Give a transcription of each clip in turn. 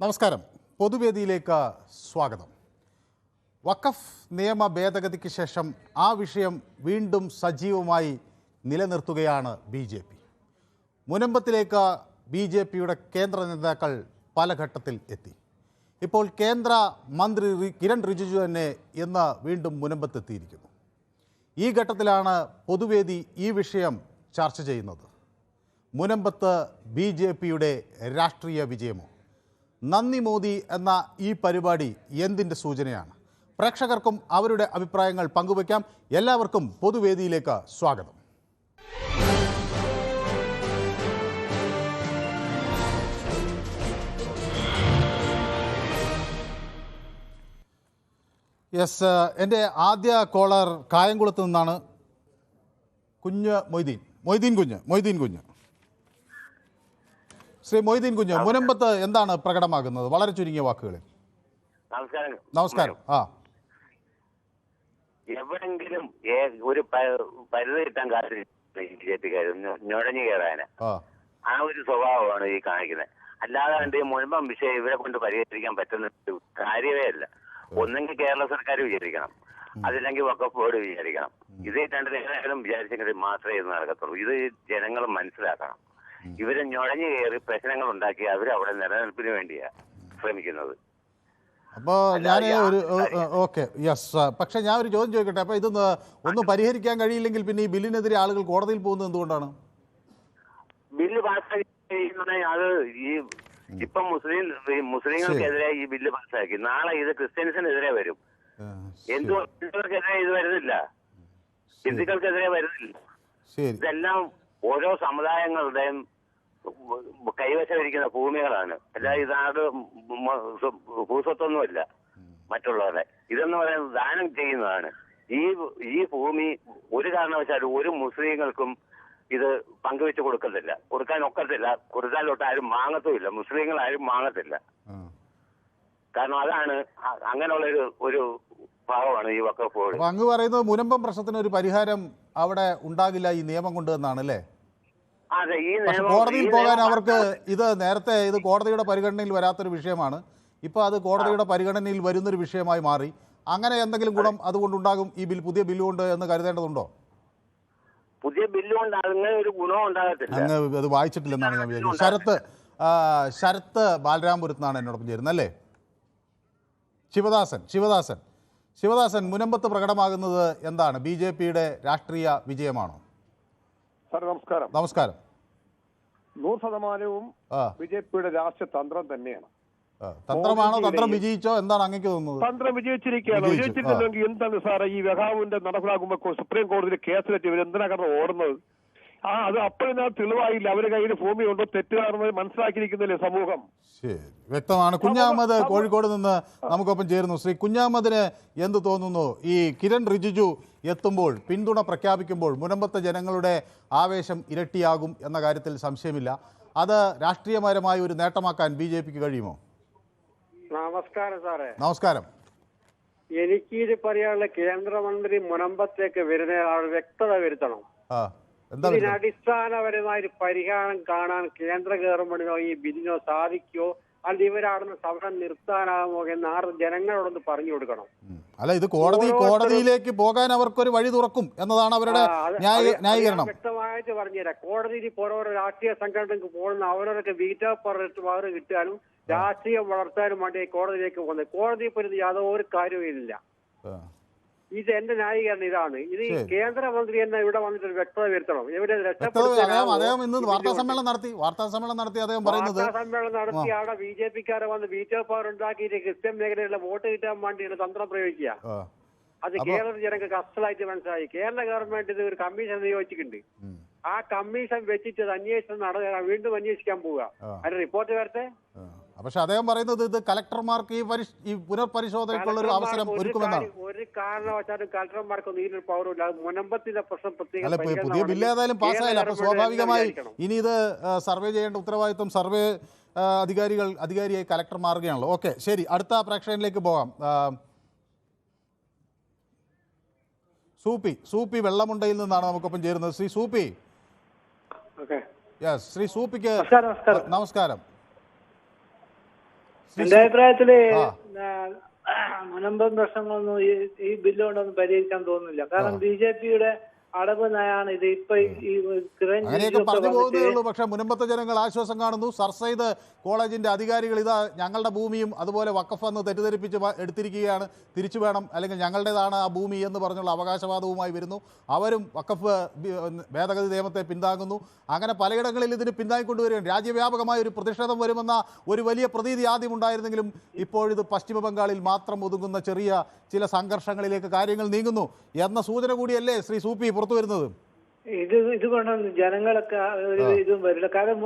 നമസ്കാരം. പൊതുവേദിയിലേക്ക് സ്വാഗതം. വഖഫ് നിയമ ഭേദഗതിക്ക് ശേഷം ആ വിഷയം വീണ്ടും സജീവമായി നിലനിർത്തുകയാണ് BJP. മുനമ്പത്തിലേക്ക് BJPയുടെ കേന്ദ്ര നേതാക്കൾ പല ഘട്ടത്തിൽ എത്തി. ഇപ്പോൾ കേന്ദ്ര മന്ത്രി കിരൺ റിജിജു തന്നെ ഇന്ന് വീണ്ടും മുനമ്പത്തെത്തിയിരിക്കുന്നു. ഈ ഘട്ടത്തിലാണ് പൊതുവേദി ഈ വിഷയം ചർച്ച ചെയ്യുന്നത്. മുനമ്പത്ത് BJPയുടെ രാഷ്ട്രീയ വിജയമോ? നന്ദി മോദി എന്ന ഈ പരിപാടി എന്തിൻ്റെ സൂചനയാണ്? പ്രേക്ഷകർക്കും അവരുടെ അഭിപ്രായങ്ങൾ പങ്കുവയ്ക്കാം. എല്ലാവർക്കും പൊതുവേദിയിലേക്ക് സ്വാഗതം. യെസ്, എൻ്റെ ആദ്യ കോളർ കായംകുളത്ത് നിന്നാണ്. മൊയ്തീൻ കുഞ്ഞ്. ശ്രീ മൊയ്തീൻ കുഞ്ഞ്, മുനമ്പത്ത് എന്താണ് പ്രകടമാകുന്നത്? വളരെ ചുരുങ്ങിയ വാക്കുകളിൽ. നമസ്കാരം. എവിടെങ്കിലും ഒരു പരിധി കിട്ടാൻ BJPക്കാർ ഞൊഴഞ്ഞു കയറാന് ആ ഒരു സ്വഭാവമാണ് ഈ കാണിക്കുന്നത്. അല്ലാതെ കണ്ട് മുൻപം വിഷയം ഇവരെ കൊണ്ട് പരിഹരിക്കാൻ പറ്റുന്ന കാര്യമേ അല്ല. ഒന്നെങ്കിൽ കേരള സർക്കാർ വിചാരിക്കണം, അതില്ലെങ്കിൽ വഖഫ് ബോർഡ് വിചാരിക്കണം. ഇത് രണ്ടിനും വിചാരിച്ചെങ്കിൽ മാത്രമേ ഇത് നടക്കത്തുള്ളൂ. ഇത് ജനങ്ങൾ മനസ്സിലാക്കണം. ഇവരെ ഞൊഴഞ്ഞു കയറി പ്രശ്നങ്ങൾ ഉണ്ടാക്കി അവരവിടെ നിലനിൽപ്പിന് വേണ്ടിയാ ശ്രമിക്കുന്നത്. അപ്പോൾ ഞാൻ പക്ഷെ ഞാൻ ഒരു ചോദ്യം ചോദിക്കട്ടെ. അപ്പോൾ ഇത് ഒന്നും പരിഹരിക്കാൻ കഴിയില്ലെങ്കിൽ പിന്നെ ഈ ബില്ലിനെതിരെ ആളുകൾ കോടതിയിൽ പോകുന്നത് എന്തുകൊണ്ടാണ്? ബില്ല് പാസ്സാക്കി അത് ഈ ഇപ്പം മുസ്ലിങ്ങൾക്കെതിരെ ഈ ബില്ല് പാസ്സാക്കി, നാളെ ഇത് ക്രിസ്ത്യൻസിനെതിരെ വരും. ഹിന്ദുക്കൾക്കെതിരെ ഇത് വരുന്നില്ല, ഹിന്ദുക്കൾക്കെതിരെ വരുന്നില്ല. ഇതെല്ലാം ഓരോ സമുദായങ്ങളുടെയും കൈവശമിരിക്കുന്ന ഭൂമികളാണ്. അല്ലാതെ ഇതാട് ഭൂസ്വത്തൊന്നുമല്ല മറ്റുള്ളവരുടെ. ഇതെന്ന് പറയുന്നത് ദാനം ചെയ്യുന്നതാണ്. ഈ ഭൂമി ഒരു കാരണവശാലും ഒരു മുസ്ലിങ്ങൾക്കും ഇത് പങ്കുവെച്ച് കൊടുക്കാൻ ഒക്കത്തില്ല. കൊടുത്താലോട്ട് ആരും വാങ്ങത്തുമില്ല, മുസ്ലിങ്ങൾ ആരും വാങ്ങത്തില്ല. കാരണം അതാണ് അങ്ങനെയുള്ള ഒരു ഭാവമാണ് ഈ വഖഫ് ബോർഡ്. അങ്ങ് പറയുന്നത് മുനമ്പം പ്രശ്നത്തിന് ഒരു പരിഹാരം അവിടെ ഉണ്ടാകില്ല ഈ നിയമം കൊണ്ട് എന്നാണ് അല്ലേ? അതെ. കോടതിയിൽ പോകാൻ അവർക്ക് നേരത്തെ ഇത് കോടതിയുടെ പരിഗണനയിൽ വരാത്തൊരു വിഷയമാണ്. ഇപ്പൊ അത് കോടതിയുടെ പരിഗണനയിൽ വരുന്നൊരു വിഷയമായി മാറി. അങ്ങനെ എന്തെങ്കിലും ഗുണം അതുകൊണ്ടുണ്ടാകും ഈ പുതിയ ബില്ല് കൊണ്ട് എന്ന് കരുതേണ്ടതുണ്ടോ? പുതിയ ബില്ല് കൊണ്ട് അങ്ങനെ ഒരു ഗുണം ഉണ്ടാകത്തില്ല. അങ്ങ് അത് വായിച്ചിട്ടില്ലെന്നാണ് ഞാൻ വിചാരിക്കുന്നത്. ശരത്ത് ബാലരാമപുരത്താണ് എന്നോടൊപ്പം ചേരുന്നത് അല്ലേ? ശിവദാസൻ, മുനമ്പത്ത് പ്രകടമാകുന്നത് എന്താണ്? BJPയുടെ രാഷ്ട്രീയ വിജയമാണോ? നമസ്കാരം. 100% BJPയുടെ രാഷ്ട്രീയ തന്ത്രം തന്നെയാണ്. തന്ത്രമാണോ? തന്ത്രം വിജയിച്ചോ? എന്താണ് അങ്ങേക്ക് തോന്നുന്നത്? തന്ത്രം വിജയിച്ചിരിക്കുകയാണ്. വിജയിച്ചിട്ടില്ലെങ്കിൽ എന്താണ് സാറേ ഈ വഖാഫിന്റെ നടപ്പിലാക്കുമ്പോൾ സുപ്രീം കോടതിയിൽ കേസിലെത്തി ഇവർ എന്തിനാ കടന്ന് ഓടുന്നത്? അത് അപ്പോഴും തെളിവായില്ല. അവരുടെ കയ്യിൽ ഭൂമി ഉണ്ടോ തെറ്റുകാരെന്ന് മനസ്സിലാക്കിയിരിക്കുന്നില്ലേ സമൂഹം? ശരി, വ്യക്തമാണ്. കുഞ്ഞഹമ്മദ് കോഴിക്കോട് നിന്ന് നമുക്കൊപ്പം ചേരുന്നു. ശ്രീ കുഞ്ഞഹമ്മദിന് എന്ത് തോന്നുന്നു? ഈ കിരൺ റിജിജു എത്തുമ്പോൾ, പിന്തുണ പ്രഖ്യാപിക്കുമ്പോൾ മുനമ്പത്തെ ജനങ്ങളുടെ ആവേശം ഇരട്ടിയാകും എന്ന കാര്യത്തിൽ സംശയമില്ല. അത് രാഷ്ട്രീയപരമായ ഒരു നേട്ടമാക്കാൻ BJPക്ക് കഴിയുമോ? നമസ്കാരം സാറേ. നമസ്കാരം. എനിക്കിത് പറയാനുള്ള കേന്ദ്രമന്ത്രി മുനമ്പത്തേക്ക് വരുന്ന ആൾ വ്യക്തത വരുത്തണം. ഇതിന് അടിസ്ഥാനപരമായ ഒരു പരിഹാരം കാണാൻ കേന്ദ്ര ഗവൺമെന്റിനോ ഈ ബില്ലിനോ സാധിക്കോ, അല്ലെങ്കിൽ ഇവരാടുന്ന സമരം നിർത്താനാകുമോ എന്ന് ജനങ്ങളോടൊന്ന് പറഞ്ഞു കൊടുക്കണം. അല്ല, ഇത് കോടതിയിലേക്ക് പോകാൻ അവർക്കൊരു വഴി തുറക്കും എന്നതാണ് അവരുടെ ന്യായീകരണം. വ്യക്തമായിട്ട് പറഞ്ഞുതരാം. കോടതിയിൽ ഓരോ രാഷ്ട്രീയ സംഘടനക്ക് പോകുന്ന അവരൊക്കെ വീറ്റോ പവർ കിട്ടാനും രാഷ്ട്രീയം വളർത്താനും വേണ്ടി കോടതിയിലേക്ക് പോകുന്നത്. കോടതിയിൽ പോലും യാതൊരു കാര്യവും ഇല്ല. ഇത് എന്റെ ന്യായീകരണം ഇതാണ്. ഇത് കേന്ദ്രമന്ത്രി തന്നെ ഇവിടെ വന്നിട്ട് വ്യക്തത വരുത്തണം. ഇവരെ അദ്ദേഹം ഇന്ന് വാർത്താ സമ്മേളനം നടത്തി അദ്ദേഹം പറയുന്നത് അവിടെ BJPക്കാരെ വന്ന് വീറ്റോ പവർ ഉണ്ടാക്കിയിട്ട് ക്രിസ്ത്യൻ മേഖലയിലെ വോട്ട് കിട്ടാൻ വേണ്ടിയാണ് തന്ത്രം പ്രയോഗിക്കുക. അത് കേരള ജനങ്ങൾക്ക് അസലായിട്ട് മനസ്സിലായി. കേരള ഗവൺമെന്റ് ഇത് ഒരു കമ്മീഷൻ നിയോഗിച്ചിട്ടുണ്ട്. ആ കമ്മീഷൻ വെച്ചിട്ട് അന്വേഷണം വീണ്ടും അന്വേഷിക്കാൻ പോവുക. അതിന്റെ റിപ്പോർട്ട് വരട്ടെ. പക്ഷെ അദ്ദേഹം പറയുന്നത് ഇത് കലക്ടർമാർക്ക് ഈ പുനഃപരിശോധനയ്ക്കുള്ള ഒരു അവസരം ഒരുക്കുമെന്നാണ്. ഒരു കാരണവശാലും കലക്ടർമാർക്കൊന്നും ഈ ഒരു പവറില്ല. മുനമ്പത്തിന്റെ പ്രശ്നം അല്ല, പുതിയ ബില്ല് ഏതായാലും പാസ്സായില്ല. അപ്പൊ സ്വാഭാവികമായി ഇനി ഇത് സർവേ ചെയ്യേണ്ട ഉത്തരവാദിത്വം സർവേ അധികാരിയായി കലക്ടർ മാറുകയാണല്ലോ. ഓക്കെ, ശരി. അടുത്ത പ്രേക്ഷകനിലേക്ക് പോകാം. സൂപ്പി വെള്ളമുണ്ടയിൽ നിന്നാണ് നമുക്കൊപ്പം ചേരുന്നത്. ശ്രീ സൂപ്പി. ശ്രീ സൂപ്പിക്ക് നമസ്കാരം. എന്റെ അഭിപ്രായത്തില് മുനമ്പം പ്രശ്നങ്ങളൊന്നും ഈ ബില്ല് കൊണ്ടൊന്നും പരിഹരിക്കാൻ തോന്നുന്നില്ല. കാരണം ബിജെപിയുടെ അടവ് നയാണ് ഇത്. ഇപ്പൊ ഈ അങ്ങനെയൊക്കെ പറഞ്ഞു പോകുന്നേ ഉള്ളൂ. പക്ഷേ മുനമ്പത്തെ ജനങ്ങൾ ആശ്വാസം കാണുന്നു. സർ സയ്യിദ് കോളേജിന്റെ അധികാരികൾ ഇതാ ഞങ്ങളുടെ ഭൂമിയും അതുപോലെ വഖഫ് എന്ന് തെറ്റിദ്ധരിപ്പിച്ച് എടുത്തിരിക്കുകയാണ്, തിരിച്ചു വേണം, അല്ലെങ്കിൽ ഞങ്ങളുടേതാണ് ആ ഭൂമി എന്ന് പറഞ്ഞുള്ള അവകാശവാദവുമായി വരുന്നു. അവരും വഖഫ് ഭേദഗതി നിയമത്തെ പിന്താങ്ങുന്നു. അങ്ങനെ പലയിടങ്ങളിൽ ഇതിന് പിന്താങ്ങിക്കൊണ്ടുവരികയാണ്. രാജ്യവ്യാപകമായ ഒരു പ്രതിഷേധം വരുമെന്ന ഒരു വലിയ പ്രതീതി ആദ്യം ഉണ്ടായിരുന്നെങ്കിലും ഇപ്പോഴിത് പശ്ചിമ ബംഗാളിൽ മാത്രം ഒതുങ്ങുന്ന ചെറിയ ചില സംഘർഷങ്ങളിലേക്ക് കാര്യങ്ങൾ നീങ്ങുന്നു എന്ന സൂചന കൂടിയല്ലേ ശ്രീ സൂപ്പി പുറത്തു വരുന്നത്? ഇത് കൊണ്ടൊന്നും ജനങ്ങളൊക്കെ ഒരു ഇതും വരില്ല. കാരണം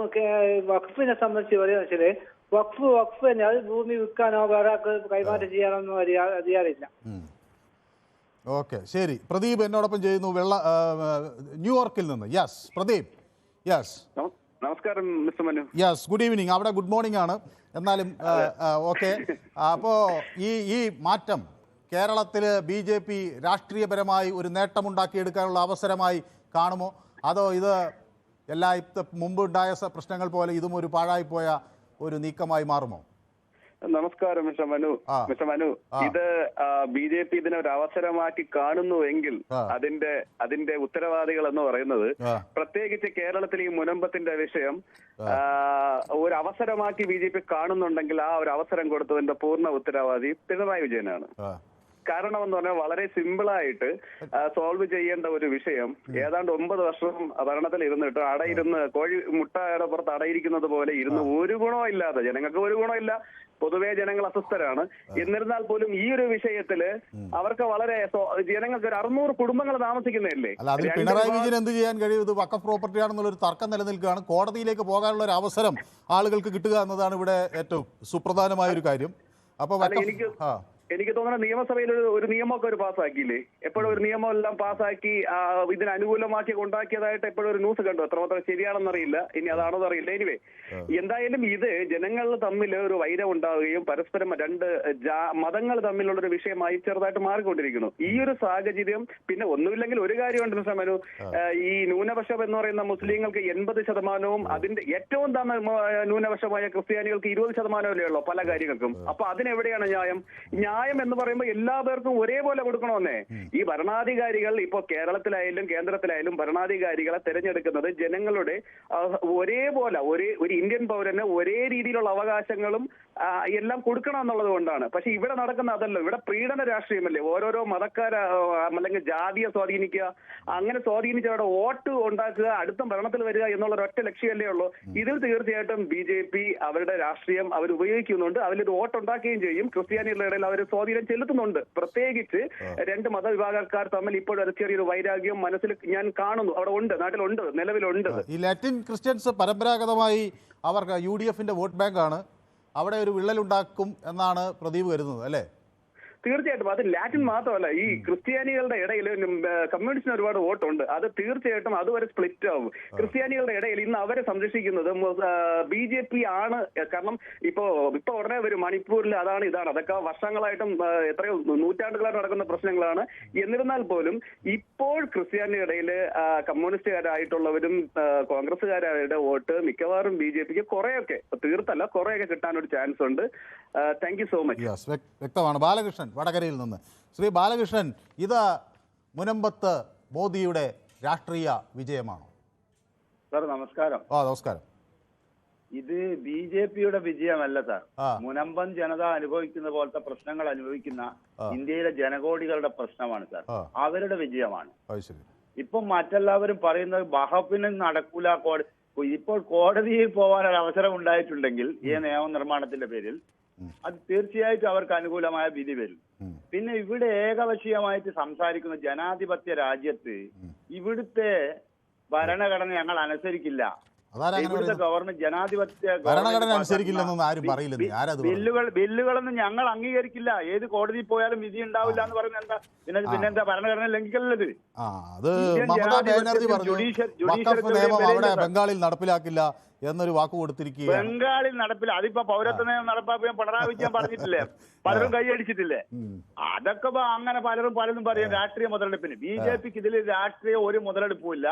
വഖഫിനെ സംബന്ധിച്ച് പറയുക വെച്ചാല് വഖഫ് തന്നെ, അത് ഭൂമി വിൽക്കാനോ വേറെ കൈമാറ്റം ചെയ്യാനോ അധികാരമില്ല. ഓക്കെ, ശരി. പ്രദീപ് എന്നോടൊപ്പം ചെയ്യുന്നു ന്യൂയോർക്കിൽ നിന്ന്. യെസ് പ്രദീപ്. യെസ്, നമസ്കാരം mister Manu. Yes, good evening. അവിടെ ഗുഡ് മോർണിംഗ് ആണ്. എന്നാലും ഓക്കെ. അപ്പോൾ ഈ മാറ്റം കേരളത്തിൽ BJP രാഷ്ട്രീയപരമായി ഒരു നേട്ടമുണ്ടാക്കിയെടുക്കാനുള്ള അവസരമായി കാണുമോ? അതോ ഇത് എല്ലാ മുമ്പുണ്ടായ പ്രശ്നങ്ങൾ പോലെ ഇതും ഒരു പാഴായിപ്പോയ ഒരു നീക്കമായി മാറുമോ? നമസ്കാരം മിസ്റ്റർ മനു. ഇത് BJP ഇതിനെ ഒരു അവസരമാക്കി കാണുന്നുവെങ്കിൽ അതിന്റെ ഉത്തരവാദികൾ എന്ന് പറയുന്നത്, പ്രത്യേകിച്ച് കേരളത്തിൽ ഈ മുനമ്പത്തിന്റെ വിഷയം ഒരു അവസരമാക്കി BJP കാണുന്നുണ്ടെങ്കിൽ ആ ഒരു അവസരം കൊടുത്തതിന്റെ പൂർണ്ണ ഉത്തരവാദി പിണറായി വിജയനാണ്. കാരണം എന്ന് പറഞ്ഞാൽ വളരെ സിമ്പിളായിട്ട് സോൾവ് ചെയ്യേണ്ട ഒരു വിഷയം ഏതാണ്ട് 9 വർഷം ഭരണത്തിൽ ഇരുന്നിട്ട് അടയിരുന്ന് കോഴി മുട്ടയുടെ പുറത്ത് അടയിരിക്കുന്നത് പോലെ ഇരുന്ന് ഒരു ഗുണവും ഇല്ലാതെ, ജനങ്ങൾക്ക് ഒരു ഗുണമില്ല, പൊതുവെ ജനങ്ങൾ അസ്വസ്ഥരാണ്. എന്നിരുന്നാൽ പോലും ഈ ഒരു വിഷയത്തില് അവർക്ക് വളരെ ജനങ്ങൾക്ക് ഒരു 600 കുടുംബങ്ങൾ താമസിക്കുന്നതല്ലേ. അല്ല, അതിൽ പിണറായി വിജയൻ എന്ത് ചെയ്യാൻ കഴിയും? ഇത് വഖഫ് പ്രോപ്പർട്ടി ആണെന്നുള്ളൊരു തർക്കം നിലനിൽക്കുകയാണ്. കോടതിയിലേക്ക് പോകാനുള്ള ഒരു അവസരം ആളുകൾക്ക് കിട്ടുക എന്നതാണ് ഇവിടെ ഏറ്റവും സുപ്രധാനമായ ഒരു കാര്യം. അപ്പൊ എനിക്ക് തോന്നുന്നത് നിയമസഭയിൽ ഒരു നിയമമൊക്കെ പാസ്സാക്കിയില്ലേ? എപ്പോഴും ഒരു നിയമം എല്ലാം പാസ്സാക്കി ഇതിന് അനുകൂലമാക്കി ഉണ്ടാക്കിയതായിട്ട് എപ്പോഴും ഒരു ന്യൂസ് കണ്ടു. എത്രമാത്രം ശരിയാണെന്നറിയില്ല, ഇനി അതാണോ അറിയില്ല. എനിവേ, എന്തായാലും ഇത് ജനങ്ങൾ തമ്മിൽ ഒരു വൈരം ഉണ്ടാവുകയും പരസ്പരം രണ്ട് മതങ്ങൾ തമ്മിലുള്ള ഒരു വിഷയമായി ചെറുതായിട്ട് മാറിക്കൊണ്ടിരിക്കുന്നു. ഈ ഒരു സാഹചര്യം, പിന്നെ ഒന്നുമില്ലെങ്കിൽ ഒരു കാര്യമുണ്ട് മനു, ഈ ന്യൂനപക്ഷം എന്ന് പറയുന്ന മുസ്ലിങ്ങൾക്ക് 80%, അതിന്റെ ഏറ്റവും ന്യൂനപക്ഷമായ ക്രിസ്ത്യാനികൾക്ക് 20% ഉള്ളൂ പല കാര്യങ്ങൾക്കും. അപ്പൊ അതിനെവിടെയാണ് ന്യായം എന്ന് പറയുമ്പോൾ എല്ലാ പേർക്കും ഒരേപോലെ കൊടുക്കണമെന്നേ. ഈ ഭരണാധികാരികൾ ഇപ്പോ കേരളത്തിലായാലും കേന്ദ്രത്തിലായാലും ഭരണാധികാരികളെ തെരഞ്ഞെടുക്കുന്നത് ജനങ്ങളുടെ ഒരേപോലെ ഒരു ഇന്ത്യൻ പൗരന് ഒരേ രീതിയിലുള്ള അവകാശങ്ങളും എല്ലാം കൊടുക്കണം എന്നുള്ളത് കൊണ്ടാണ്. പക്ഷെ ഇവിടെ നടക്കുന്ന അതല്ല. ഇവിടെ പ്രീണന രാഷ്ട്രീയമല്ലേ. ഓരോരോ മതക്കാരെ അല്ലെങ്കിൽ ജാതിയെ സ്വാധീനിക്കുക, അങ്ങനെ സ്വാധീനിച്ച് അവിടെ വോട്ട് ഉണ്ടാക്കുക, അടുത്ത ഭരണത്തിൽ വരിക എന്നുള്ള ഒരൊറ്റ ലക്ഷ്യമല്ലേ ഉള്ളൂ. ഇതിൽ തീർച്ചയായിട്ടും BJP അവരുടെ രാഷ്ട്രീയം അവർ ഉപയോഗിക്കുന്നുണ്ട്. അതിലൊരു വോട്ട് ഉണ്ടാക്കുകയും ചെയ്യും. ക്രിസ്ത്യാനികളുടെ ഇടയിൽ അവർ സ്വാധീനം ചെലുത്തുന്നുണ്ട്. പ്രത്യേകിച്ച് രണ്ട് മതവിഭാഗക്കാർ തമ്മിൽ ഇപ്പോഴും ഒരു ചെറിയൊരു വൈരാഗ്യം മനസ്സിൽ ഞാൻ കാണുന്നു. അവിടെ ഉണ്ട്, നാട്ടിലുണ്ട്, നിലവിലുണ്ട്. ഈ ലാറ്റിൻ ക്രിസ്ത്യൻസ് പരമ്പരാഗതമായി അവർക്ക് UDFന്റെ വോട്ട് ബാങ്കാണ്. അവിടെ ഒരു വിള്ളലുണ്ടാക്കും എന്നാണ് പ്രദീപ് കരുതുന്നത് അല്ലേ? തീർച്ചയായിട്ടും അത് ലാറ്റിൻ മാത്രമല്ല, ഈ ക്രിസ്ത്യാനികളുടെ ഇടയിൽ കമ്മ്യൂണിസ്റ്റിന് ഒരുപാട് വോട്ടുണ്ട്. അത് തീർച്ചയായിട്ടും അതുവരെ സ്പ്ലിറ്റ് ആവും. ക്രിസ്ത്യാനികളുടെ ഇടയിൽ ഇന്ന് അവരെ സംരക്ഷിക്കുന്നത് BJP ആണ്. കാരണം ഇപ്പൊ ഉടനെ വരും മണിപ്പൂരിൽ അതാണ് ഇതാണ്, അതൊക്കെ വർഷങ്ങളായിട്ടും എത്രയോ നൂറ്റാണ്ടുകളായിട്ട് നടക്കുന്ന പ്രശ്നങ്ങളാണ്. എന്നിരുന്നാൽ പോലും ഇപ്പോൾ ക്രിസ്ത്യാനികളുടെ ഇടയിൽ കമ്മ്യൂണിസ്റ്റുകാരായിട്ടുള്ളവരും കോൺഗ്രസ്സുകാരുടെ വോട്ട് മിക്കവാറും BJPക്ക് കുറെയൊക്കെ, തീർത്തല്ല കുറെയൊക്കെ കിട്ടാനൊരു ചാൻസ് ഉണ്ട്. Thank you so much. വ്യക്തമാണ്. ബാലകൃഷ്ണൻ വടകരയിൽ നിന്ന്. ശ്രീ ബാലകൃഷ്ണൻ, ഇത് മുനമ്പത്ത് മോദിയുടെ രാഷ്ട്രീയ വിജയമാണോ? സാർ നമസ്കാരം. നമസ്കാരം. ഇത് BJPയുടെ വിജയമല്ല സാർ. മുനമ്പം ജനത അനുഭവിക്കുന്ന പോലത്തെ പ്രശ്നങ്ങൾ അനുഭവിക്കുന്ന ഇന്ത്യയിലെ ജനകോടികളുടെ പ്രശ്നമാണ് സാർ. അവരുടെ വിജയമാണ്. ഇപ്പം മറ്റെല്ലാവരും പറയുന്നത് വഖഫിന് നടക്കൂല. ഇപ്പോൾ കോടതിയിൽ പോകാൻ ഒരു അവസരം ഉണ്ടായിട്ടുണ്ടെങ്കിൽ ഈ നിയമനിർമ്മാണത്തിന്റെ പേരിൽ അത് തീർച്ചയായിട്ടും അവർക്ക് അനുകൂലമായ വിധി വരും. പിന്നെ ഇവിടെ ഏകപക്ഷീയമായിട്ട് സംസാരിക്കുന്ന ജനാധിപത്യ രാജ്യത്ത് ഇവിടുത്തെ ഭരണഘടന ഞങ്ങൾ അനുസരിക്കില്ല, ഇവിടുത്തെ ഗവർണർ ജനാധിപത്യ ബില്ലുകളൊന്നും ഞങ്ങൾ അംഗീകരിക്കില്ല, ഏത് കോടതിയിൽ പോയാലും വിധി ഉണ്ടാവില്ല എന്ന് പറയുന്നത് എന്താ? പിന്നെന്താ ഭരണഘടന ലംഘിക്കല്ലത്? ബംഗാളിൽ നടപ്പിലാക്കില്ല, എന്നൊരു വാക്ക് കൊടുത്തിരിക്കുകയാണ്. ബംഗാളിൽ നടപ്പില്ല. അതിപ്പോ പൗരത്വ നിയമം നടപ്പാക്കാൻ പിണറായി വിജയൻ പറഞ്ഞിട്ടില്ലേ, പലരും കൈയടിച്ചിട്ടില്ലേ? അതൊക്കെ അങ്ങനെ പലരും പറയും രാഷ്ട്രീയ മുതലെടുപ്പിന്. BJPക്ക് ഇതിൽ രാഷ്ട്രീയ ഒരു മുതലെടുപ്പും ഇല്ല.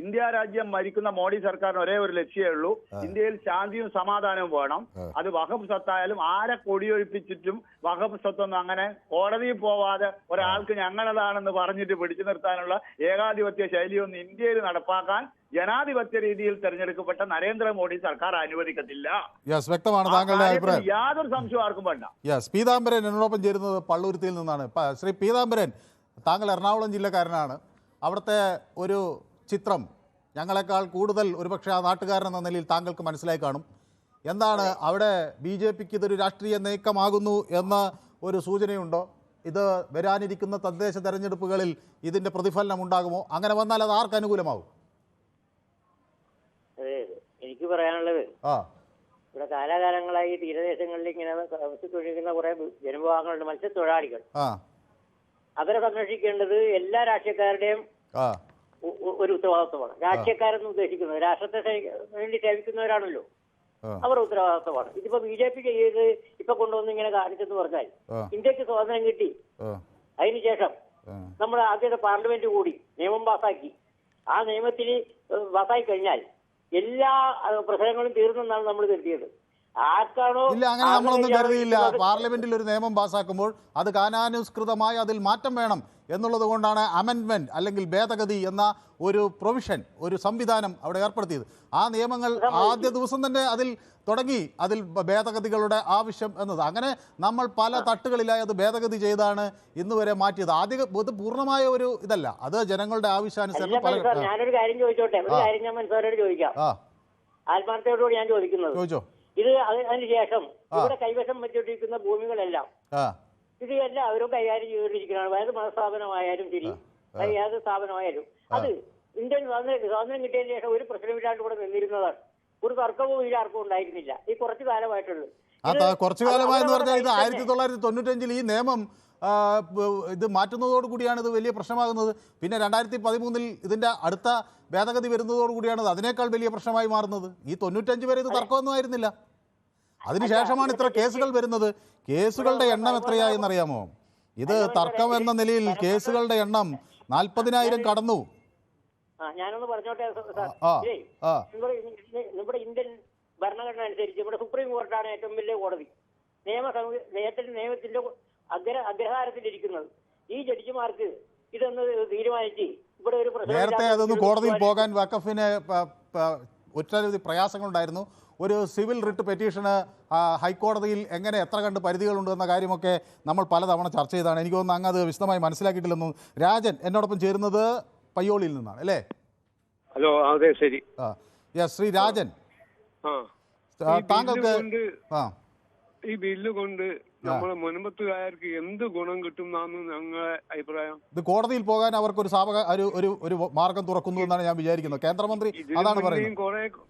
ഇന്ത്യ രാജ്യം ഭരിക്കുന്ന മോഡി സർക്കാരിന് ഒരേ ഒരു ലക്ഷ്യമേ ഉള്ളൂ, ഇന്ത്യയിൽ ശാന്തിയും സമാധാനവും വേണം. അത് വഖഫ് സ്വത്തായാലും ആരെ കൊടിയൊഴിപ്പിച്ചിട്ടും വഖഫ് സ്വത്തൊന്നും അങ്ങനെ കോടതിയിൽ പോവാതെ ഒരാൾക്ക് ഞങ്ങളതാണെന്ന് പറഞ്ഞിട്ട് പിടിച്ചു നിർത്താനുള്ള ഏകാധിപത്യ ശൈലിയൊന്നും ഇന്ത്യയിൽ നടപ്പാക്കാൻ ജനാധിപത്യ രീതിയിൽ തെരഞ്ഞെടുക്കപ്പെട്ട നരേന്ദ്രമോദി സർക്കാർ അനുവദിക്കത്തില്ല. വ്യക്തമാണ് താങ്കളുടെ അഭിപ്രായം. യാതൊരു സംശയവും ആർക്കും വേണ്ട. പീതാംബരൻ എന്നോടൊപ്പം ചേരുന്നത് പള്ളുരുത്തിയിൽ നിന്നാണ്. ശ്രീ പീതാംബരൻ, താങ്കൾ എറണാകുളം ജില്ലക്കാരനാണ്. അവിടുത്തെ ഒരു ചിത്രം ഞങ്ങളെക്കാൾ കൂടുതൽ ഒരുപക്ഷെ ആ നാട്ടുകാരൻ എന്ന നിലയിൽ താങ്കൾക്ക് മനസ്സിലായി കാണും. എന്താണ് അവിടെ BJPക്ക് ഇതൊരു രാഷ്ട്രീയ നീക്കമാകുന്നു എന്ന ഒരു സൂചനയുണ്ടോ? ഇത് വരാനിരിക്കുന്ന തദ്ദേശ തെരഞ്ഞെടുപ്പുകളിൽ ഇതിൻ്റെ പ്രതിഫലനം ഉണ്ടാകുമോ? അങ്ങനെ വന്നാൽ അത് ആർക്ക് അനുകൂലമാവും? എനിക്ക് പറയാനുള്ളത്, ഇവിടെ കാലാകാലങ്ങളായി തീരദേശങ്ങളിൽ ഇങ്ങനെ താമസിച്ചുകൊണ്ടിരിക്കുന്ന കുറെ ജനവിഭാഗങ്ങളുണ്ട്, മത്സ്യത്തൊഴിലാളികൾ. അവരെ സംരക്ഷിക്കേണ്ടത് എല്ലാ രാഷ്ട്രീയക്കാരുടെയും ഒരു ഉത്തരവാദിത്വമാണ്. രാഷ്ട്രീയക്കാരെന്ന് ഉദ്ദേശിക്കുന്നത് രാഷ്ട്രത്തെ വേണ്ടി സേവിക്കുന്നവരാണല്ലോ, അവരുടെ ഉത്തരവാദിത്വമാണ്. ഇതിപ്പോ BJP ചെയ്ത് ഇപ്പൊ കൊണ്ടുവന്ന് ഇങ്ങനെ കാണിച്ചെന്ന് പറഞ്ഞാൽ ഇന്ത്യക്ക് സ്വാതന്ത്ര്യം കിട്ടി, അതിനുശേഷം നമ്മൾ ആദ്യത്തെ പാർലമെന്റ് കൂടി നിയമം പാസാക്കി. ആ നിയമത്തിന് പാസായി കഴിഞ്ഞാൽ എല്ലാ പ്രശ്നങ്ങളും തീർന്നെന്നാണ് നമ്മൾ കരുതിയത്. ആർക്കാണോ ഇല്ല, അങ്ങനെ നമ്മളൊന്നും കരുതിയില്ല. പാർലമെന്റിൽ ഒരു നിയമം പാസ്സാക്കുമ്പോൾ അത് കാലാനുസൃതമായി അതിൽ മാറ്റം വേണം എന്നുള്ളത് കൊണ്ടാണ് അമെൻഡ്മെന്റ് അല്ലെങ്കിൽ ഭേദഗതി എന്ന ഒരു പ്രൊവിഷൻ, ഒരു സംവിധാനം അവിടെ ഏർപ്പെടുത്തിയത്. ആ നിയമങ്ങൾ ആദ്യ ദിവസം തന്നെ അതിൽ തുടങ്ങി, അതിൽ ഭേദഗതികളുടെ ആവശ്യം എന്നത്. അങ്ങനെ നമ്മൾ പല തട്ടുകളിലായി അത് ഭേദഗതി ചെയ്താണ് ഇന്ന് വരെ മാറ്റിയത്. ഇത് പൂർണ്ണമായ ഒരു ഇതല്ല, അത് ജനങ്ങളുടെ ആവശ്യാനുസരണം. ഞാനൊരു കാര്യം ചോദിച്ചോട്ടെ, ഒരു കാര്യം ഞാൻ മനസ്സിലോട് ചോദിക്കാം, ആത്മാർത്ഥയോടുകൂടി ഞാൻ ചോദിക്കുന്നത്. ചോദിച്ചോ. ഇത് അതിനുശേഷം ഇവിടെ കൈവശം വെച്ചിട്ടിരിക്കുന്ന ഭൂമികളെല്ലാം ഇത് എല്ലാവരും കൈകാര്യം ചെയ്തുകൊണ്ടിരിക്കുന്നതാണ്. ഏത് മതസ്ഥാപനമായാലും ശരി, ഏത് സ്ഥാപനമായാലും അത് ഇന്ത്യൻ സ്വാതന്ത്ര്യം കിട്ടിയതിനു ശേഷം ഒരു പ്രശ്നമില്ലാണ്ട് ഇവിടെ നിന്നിരുന്നതാണ്. ഒരു തർക്കവും ഇതിലാർക്കും ഉണ്ടായിരുന്നില്ല ഈ കുറച്ചു കാലമായിട്ടുള്ളൂ. കുറച്ചു കാലമായെന്ന് പറഞ്ഞാൽ ഇത് 1995 ഈ നിയമം ഇത് മാറ്റുന്നതോടുകൂടിയാണ് ഇത് വലിയ പ്രശ്നമാകുന്നത്. പിന്നെ 2013 ഇതിൻ്റെ അടുത്ത ഭേദഗതി വരുന്നതോടുകൂടിയാണ് അതിനേക്കാൾ വലിയ പ്രശ്നമായി മാറുന്നത്. ഈ 95 വരെ ഇത് തർക്കമൊന്നും ആയിരുന്നില്ല. അതിനുശേഷമാണ് ഇത്ര കേസുകൾ വരുന്നത്. കേസുകളുടെ എണ്ണം എത്രയായെന്നറിയാമോ? ഇത് തർക്കം എന്ന നിലയിൽ കേസുകളുടെ എണ്ണം 40,000 കടന്നു. ഞാനൊന്ന് പറഞ്ഞോട്ടെ സാർ, നമ്മുടെ ഇന്ത്യൻ ഭരണഘടന അനുസരിച്ച് ഇവിടെ സുപ്രീം കോർട്ടാണ് ഏറ്റവും വലിയ കോടതി. നിയമത്തിന്റെ അഗ്രഹാരത്തിലിരിക്കുന്നത്. ഈ ജഡ്ജിമാർക്ക് ഇതൊന്ന് തീരുമാനിച്ച് ഇവിടെ ഒരു നേരത്തെ അതൊന്ന് കോടതിയിൽ പോകാൻ വഖഫിന് ഒറ്റനവധി പ്രയാസങ്ങളുണ്ടായിരുന്നു. ഒരു സിവിൽ റിട്ട് പെറ്റീഷന് ഹൈക്കോടതിയിൽ എത്ര കണ്ട് പരിധികളുണ്ട് എന്ന കാര്യമൊക്കെ നമ്മൾ പലതവണ ചർച്ച ചെയ്തതാണ്. എനിക്ക് തോന്നുന്നു അങ്ങ് അത് വിശദമായി മനസ്സിലാക്കിയിട്ടില്ലെന്നു. രാജൻ എന്നോടൊപ്പം ചേരുന്നത് പയ്യോളിയിൽ നിന്നാണ് അല്ലേ? ഹലോ, അതെ, ശരി. ശ്രീ രാജൻ, താങ്കൾക്ക് ഈ ബില്ല് കൊണ്ട് നമ്മളെ മുൻപത്തുകാർക്ക് എന്ത് ഗുണം കിട്ടും എന്നാണ് ഞങ്ങളുടെ അഭിപ്രായം? ഇത് കോടതിയിൽ പോകാൻ അവർക്കൊരു ഒരു മാർഗം തുറക്കുന്നു എന്നാണ് ഞാൻ വിചാരിക്കുന്നത്. കേന്ദ്രമന്ത്രി അതാണ് പറയുന്നത്.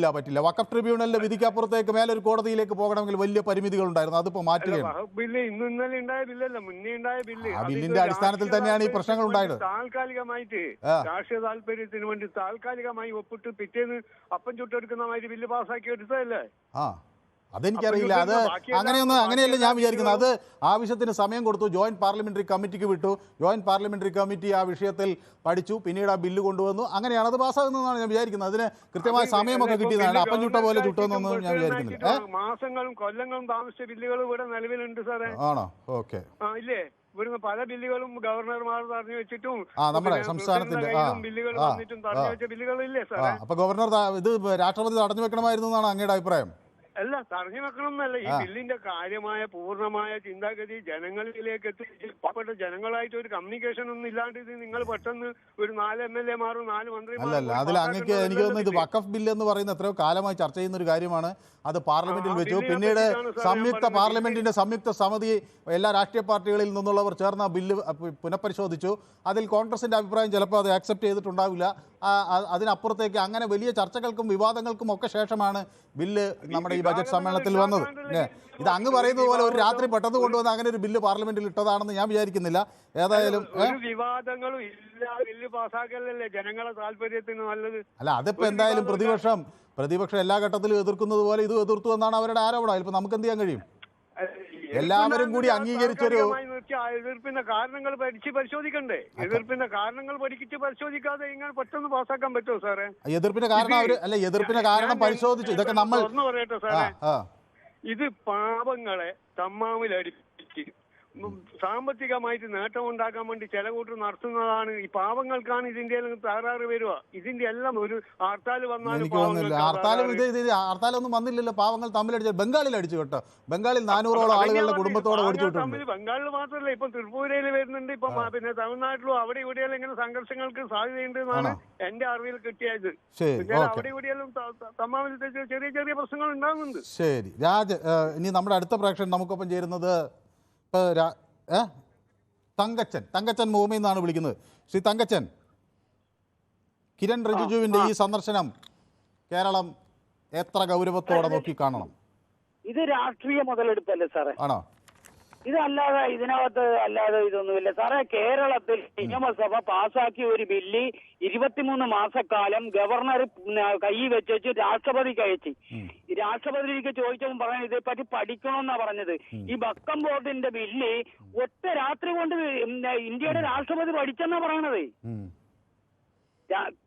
പറ്റില്ല. വഖഫ് ട്രിബ്യൂണലിന്റെ വിധിക്കപ്പുറത്തേക്ക് മേലൊരു കോടതിയിലേക്ക് പോകണമെങ്കിൽ വലിയ പരിമിതികൾ ഉണ്ടായിരുന്നു. അതിപ്പോ മാറ്റുകയാണ്. ബില്ലിന്റെ അടിസ്ഥാനത്തിൽ തന്നെയാണ് ഈ പ്രശ്നങ്ങൾ ഉണ്ടായത്. താൽക്കാലികമായിട്ട് രാഷ്ട്രീയ താല്പര്യത്തിന് വേണ്ടി താൽക്കാലികമായി ഒപ്പിട്ട് പിറ്റേന്ന് അപ്പം ചുട്ടെടുക്കുന്ന മാതിരി ബില്ല് പാസ്സാക്കി എടുത്തതല്ലേ? അതെനിക്കറിയില്ല. അത് അങ്ങനെയല്ല ഞാൻ വിചാരിക്കുന്നത്. അത് ആവശ്യത്തിന് സമയം കൊടുത്തു, ജോയിന്റ് പാർലമെന്ററി കമ്മിറ്റിക്ക് വിട്ടു. ജോയിന്റ് പാർലമെന്ററി കമ്മിറ്റി ആ വിഷയത്തിൽ പഠിച്ചു, പിന്നീട് ആ ബില്ല് കൊണ്ടുവന്നു. അങ്ങനെയാണ് അത് പാസ്സാകുന്നതെന്നാണ് ഞാൻ വിചാരിക്കുന്നത്. അതിന് കൃത്യമായ സമയമൊക്കെ കിട്ടിയതാണ്. അപ്പം ചുട്ട പോലെ ചുട്ടുവെന്നൊന്നും ഞാൻ വിചാരിക്കുന്നില്ല. മാസങ്ങളും കൊല്ലങ്ങളും താമസിച്ച ബില്ലുകൾ ഇവിടെ നിലവിലുണ്ട് സാറേ. ആണോ? ഓക്കെ. ഇല്ലേ, ഇവിടുന്ന് പല ബില്ലുകളും ഗവർണർമാർ തടഞ്ഞു വെച്ചിട്ടും നമ്മുടെ സംസ്ഥാനത്തിന്റെ ബില്ലുകൾ വന്നിട്ടും തടഞ്ഞു വെച്ച ബില്ലുകളില്ലേ സാറേ? അപ്പൊ ഗവർണർ ഇത് രാഷ്ട്രപതി തടഞ്ഞു വെക്കണമായിരുന്നു എന്നാണ് അങ്ങയുടെ അഭിപ്രായം? അല്ല, തടഞ്ഞു വെക്കണം എന്നല്ല. ഈ ബില്ലിന്റെ കാര്യമായ പൂർണ്ണമായ ചിന്താഗതി ജനങ്ങളിലേക്ക് എത്തിച്ച് പാവപ്പെട്ട ജനങ്ങളായിട്ട് ഒരു കമ്മ്യൂണിക്കേഷൻ ഒന്നും ഇല്ലാണ്ട് ഇത് നിങ്ങൾ പെട്ടെന്ന് ഒരു 4 MLA മാറും 4 മന്ത്രിമാരും. അല്ലല്ല, അതിൽ അങ്ങക്ക് എനിക്ക് തോന്നുന്നു ഇത് വഖഫ് ബില്ല് എന്ന് പറയുന്ന എത്രയോ കാലമായി ചർച്ച ചെയ്യുന്ന ഒരു കാര്യമാണ്. അത് പാർലമെന്റിൽ വെച്ചു. പിന്നീട് പാർലമെന്റിന്റെ സംയുക്ത സമിതി എല്ലാ രാഷ്ട്രീയ പാർട്ടികളിൽ നിന്നുള്ളവർ ചേർന്ന ബില്ല് പുനഃപരിശോധിച്ചു. അതിൽ കോൺഗ്രസിന്റെ അഭിപ്രായം ചിലപ്പോൾ അത് ആക്സെപ്റ്റ് ചെയ്തിട്ടുണ്ടാവില്ല. അതിനപ്പുറത്തേക്ക് അങ്ങനെ വലിയ ചർച്ചകൾക്കും വിവാദങ്ങൾക്കും ഒക്കെ ശേഷമാണ് ബില്ല് നമ്മുടെ ഈ ബജറ്റ് സമ്മേളനത്തിൽ വന്നത്. ഇത് അങ്ങ് പറയുന്നത് പോലെ ഒരു രാത്രി പെട്ടെന്ന് കൊണ്ടുവന്ന് അങ്ങനെ ഒരു ബില്ല് പാർലമെന്റിൽ ഇട്ടതാണെന്ന് ഞാൻ വിചാരിക്കുന്നില്ല. ഏതായാലും വിവാദങ്ങളും ഇല്ല, ബില്ല് പാസ്സാക്കലല്ലേ ജനങ്ങളെ താല്പര്യത്തിന് നല്ലത്. അല്ല, അതിപ്പോ എന്തായാലും പ്രതിപക്ഷം എല്ലാ ഘട്ടത്തിലും എതിർക്കുന്നത് പോലെ ഇത് എതിർത്തു എന്നാണ് അവരുടെ ആരോപണം. ഇപ്പൊ നമുക്ക് എന്ത് ചെയ്യാൻ കഴിയും? എല്ലാവരും കൂടി അംഗീകരിച്ചൊരു എതിർപ്പിന്റെ കാരണങ്ങൾ പരിശോധിക്കണ്ടേ? എതിർപ്പിന്റെ കാരണങ്ങൾ പരിശോധിക്കാതെ ഇങ്ങനെ പെട്ടെന്ന് പാസ്സാക്കാൻ പറ്റുമോ സാറേ? എതിർപ്പിന്റെ കാരണം എതിർപ്പിന്റെ കാരണം പരിശോധിച്ചു. ഇതൊക്കെ നമ്മൾ പറയട്ടെ സാറേ, ഇത് പാവങ്ങളെ തമ്മാമിലടിപ്പിച്ച് സാമ്പത്തികമായിട്ട് നേട്ടം ഉണ്ടാക്കാൻ വേണ്ടി ചില കൂട്ടർ നടത്തുന്നതാണ്. ഈ പാവങ്ങൾക്കാണ് ഇതിന്റെ തകരാറ് വരിക. ഇതിന്റെ എല്ലാം ഒരു ഹർത്താൽ വന്നാലും ഹർത്താലൊന്നും വന്നില്ലല്ലോ. പാവങ്ങൾ തമ്മിലടിച്ചു. ബംഗാളിൽ അടിച്ചു കേട്ടോ. ബംഗാളിൽ 400ഓളം ആളുകളുടെ കുടുംബത്തോടെ ഓടിച്ചു വിട്ടു. ബംഗാളിൽ മാത്രമല്ല, ഇപ്പൊ ത്രിപുരയിൽ വരുന്നുണ്ട്, ഇപ്പൊ പിന്നെ തമിഴ്നാട്ടിലും അവിടെ ഇവിടെയെല്ലാം ഇങ്ങനെ സംഘർഷങ്ങൾക്ക് സാധ്യതയുണ്ട് എന്നാണ് എന്റെ അറിവിൽ കിട്ടിയത്. അവിടെ ഇവിടെയെല്ലാം തമ്മിൽ ചെറിയ ചെറിയ പ്രശ്നങ്ങൾ ഉണ്ടാകുന്നുണ്ട്. ശരി രാജ്, ഇനി നമ്മുടെ അടുത്ത പ്രേക്ഷകൻ നമുക്കൊപ്പം ചേരുന്നത് തങ്കച്ചൻ മുഹമ്മയിൽ നിന്നാണ് വിളിക്കുന്നത്. ശ്രീ തങ്കച്ചൻ, കിരൺ റിജിജുവിന്റെ ഈ സന്ദർശനം കേരളം എത്ര ഗൗരവത്തോടെ നോക്കി കാണണം? ഇത് രാഷ്ട്രീയ മുതലെടുപ്പല്ലേ സാറേ? ആണോ? ഇതല്ലാതെ അല്ലാതെ ഇതൊന്നുമില്ല സാറേ. കേരളത്തിൽ നിയമസഭ പാസാക്കിയ ഒരു ബില്ല് 23 മാസക്കാലം ഗവർണർ കൈ വെച്ചു രാഷ്ട്രപതിക്ക് അയച്ചു. രാഷ്ട്രപതിക്ക് ചോദിച്ചപ്പോൾ പറയുന്നത് ഇതേപ്പറ്റി പഠിക്കണമെന്നാ പറഞ്ഞത്. ഈ വക്കം ബോർഡിന്റെ ബില്ല് ഒറ്റ രാത്രി കൊണ്ട് ഇന്ത്യയുടെ രാഷ്ട്രപതി പഠിച്ചെന്നാ പറയണത്.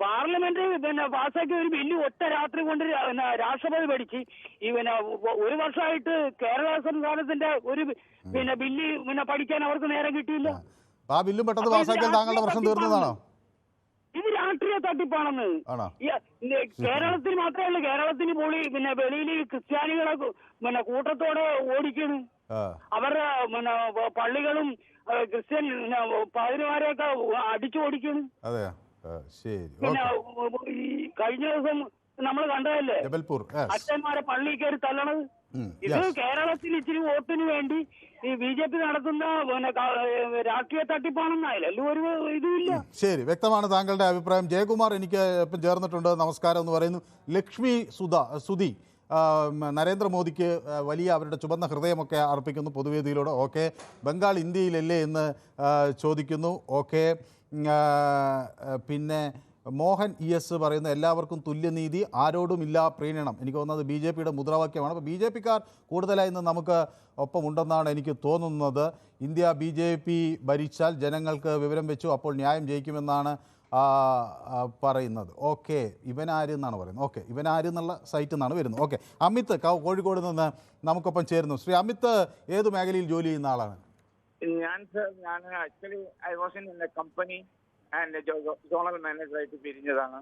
പാർലമെന്റ് പാസാക്കിയ ഒരു ബില്ല് ഒറ്റ രാത്രി കൊണ്ട് രാഷ്ട്രപതി പഠിച്ച് ഈ ഒരു വർഷമായിട്ട് കേരള സംസ്ഥാനത്തിന്റെ ഒരു ബില്ല് പഠിക്കാൻ അവർക്ക് നേരം കിട്ടിയില്ല. ആ ബില്ല് പെട്ടെന്ന് പാസാക്കിയാൽ താങ്കളുടെ പ്രശ്നം തീർന്നതാണോ? ഇത് രാഷ്ട്രീയ തട്ടിപ്പാണെന്ന്. കേരളത്തിൽ മാത്രമല്ല, കേരളത്തിന് വെളിയിൽ ക്രിസ്ത്യാനികളെ കൂട്ടത്തോടെ ഓടിക്കുന്നു. അവരുടെ പള്ളികളും ക്രിസ്ത്യൻ പാതിരിമാരെയൊക്കെ അടിച്ചു ഓടിക്കുന്നു. കഴിഞ്ഞ ദിവസം നമ്മൾ കണ്ടതല്ലേ അച്ഛന്മാരെ പള്ളിയിൽ കയറി തല്ലണത്. ഇത് കേരളത്തിൽ ഇച്ചിരി വോട്ടിന് വേണ്ടി ഈ BJP നടത്തുന്ന രാഷ്ട്രീയ തട്ടിപ്പാണെന്നായാലും ഒരു ഇതുമില്ല. ശരി, വ്യക്തമാണ് താങ്കളുടെ അഭിപ്രായം. ജയകുമാർ എനിക്ക് ഇപ്പം ചേർന്നിട്ടുണ്ട്. നമസ്കാരം എന്ന് പറയുന്നു. ലക്ഷ്മി സുധി നരേന്ദ്രമോദിക്ക് വലിയ അവരുടെ ചുവന്ന ഹൃദയമൊക്കെ അർപ്പിക്കുന്നു പൊതുവേദിയിലൂടെ. ഓക്കെ. ബംഗാൾ ഇന്ത്യയിലല്ലേ എന്ന് ചോദിക്കുന്നു. ഓക്കെ. പിന്നെ മോഹൻ ES പറയുന്ന എല്ലാവർക്കും തുല്യനീതി, ആരോടുമില്ല പ്രീണനം. എനിക്ക് തോന്നുന്നത് BJPയുടെ മുദ്രാവാക്യമാണ്. അപ്പോൾ BJPക്കാർ കൂടുതലായി ഇന്ന് നമുക്ക് ഒപ്പമുണ്ടെന്നാണ് എനിക്ക് തോന്നുന്നത്. ഇന്ത്യ BJP ഭരിച്ചാൽ ജനങ്ങൾക്ക് വിവരം വെച്ചു, അപ്പോൾ ന്യായം ജയിക്കുമെന്നാണ് പറയുന്നത്. ഓക്കെ. ഇവനാര് എന്നാണ് പറയുന്നത്. ഓക്കെ, ഇവനാര് എന്നുള്ള സൈറ്റിൽ നിന്നാണ് വരുന്നത്. ഓക്കെ. അമിത് കോഴിക്കോട് നിന്ന് നമുക്കൊപ്പം ചേരുന്നു. ശ്രീ അമിത് ഏത് മേഖലയിൽ ജോലി ചെയ്യുന്ന ആളാണ്? ഞാൻ actually I was in a company and zonal മാനേജറായിട്ട് പിരിഞ്ഞതാണ്.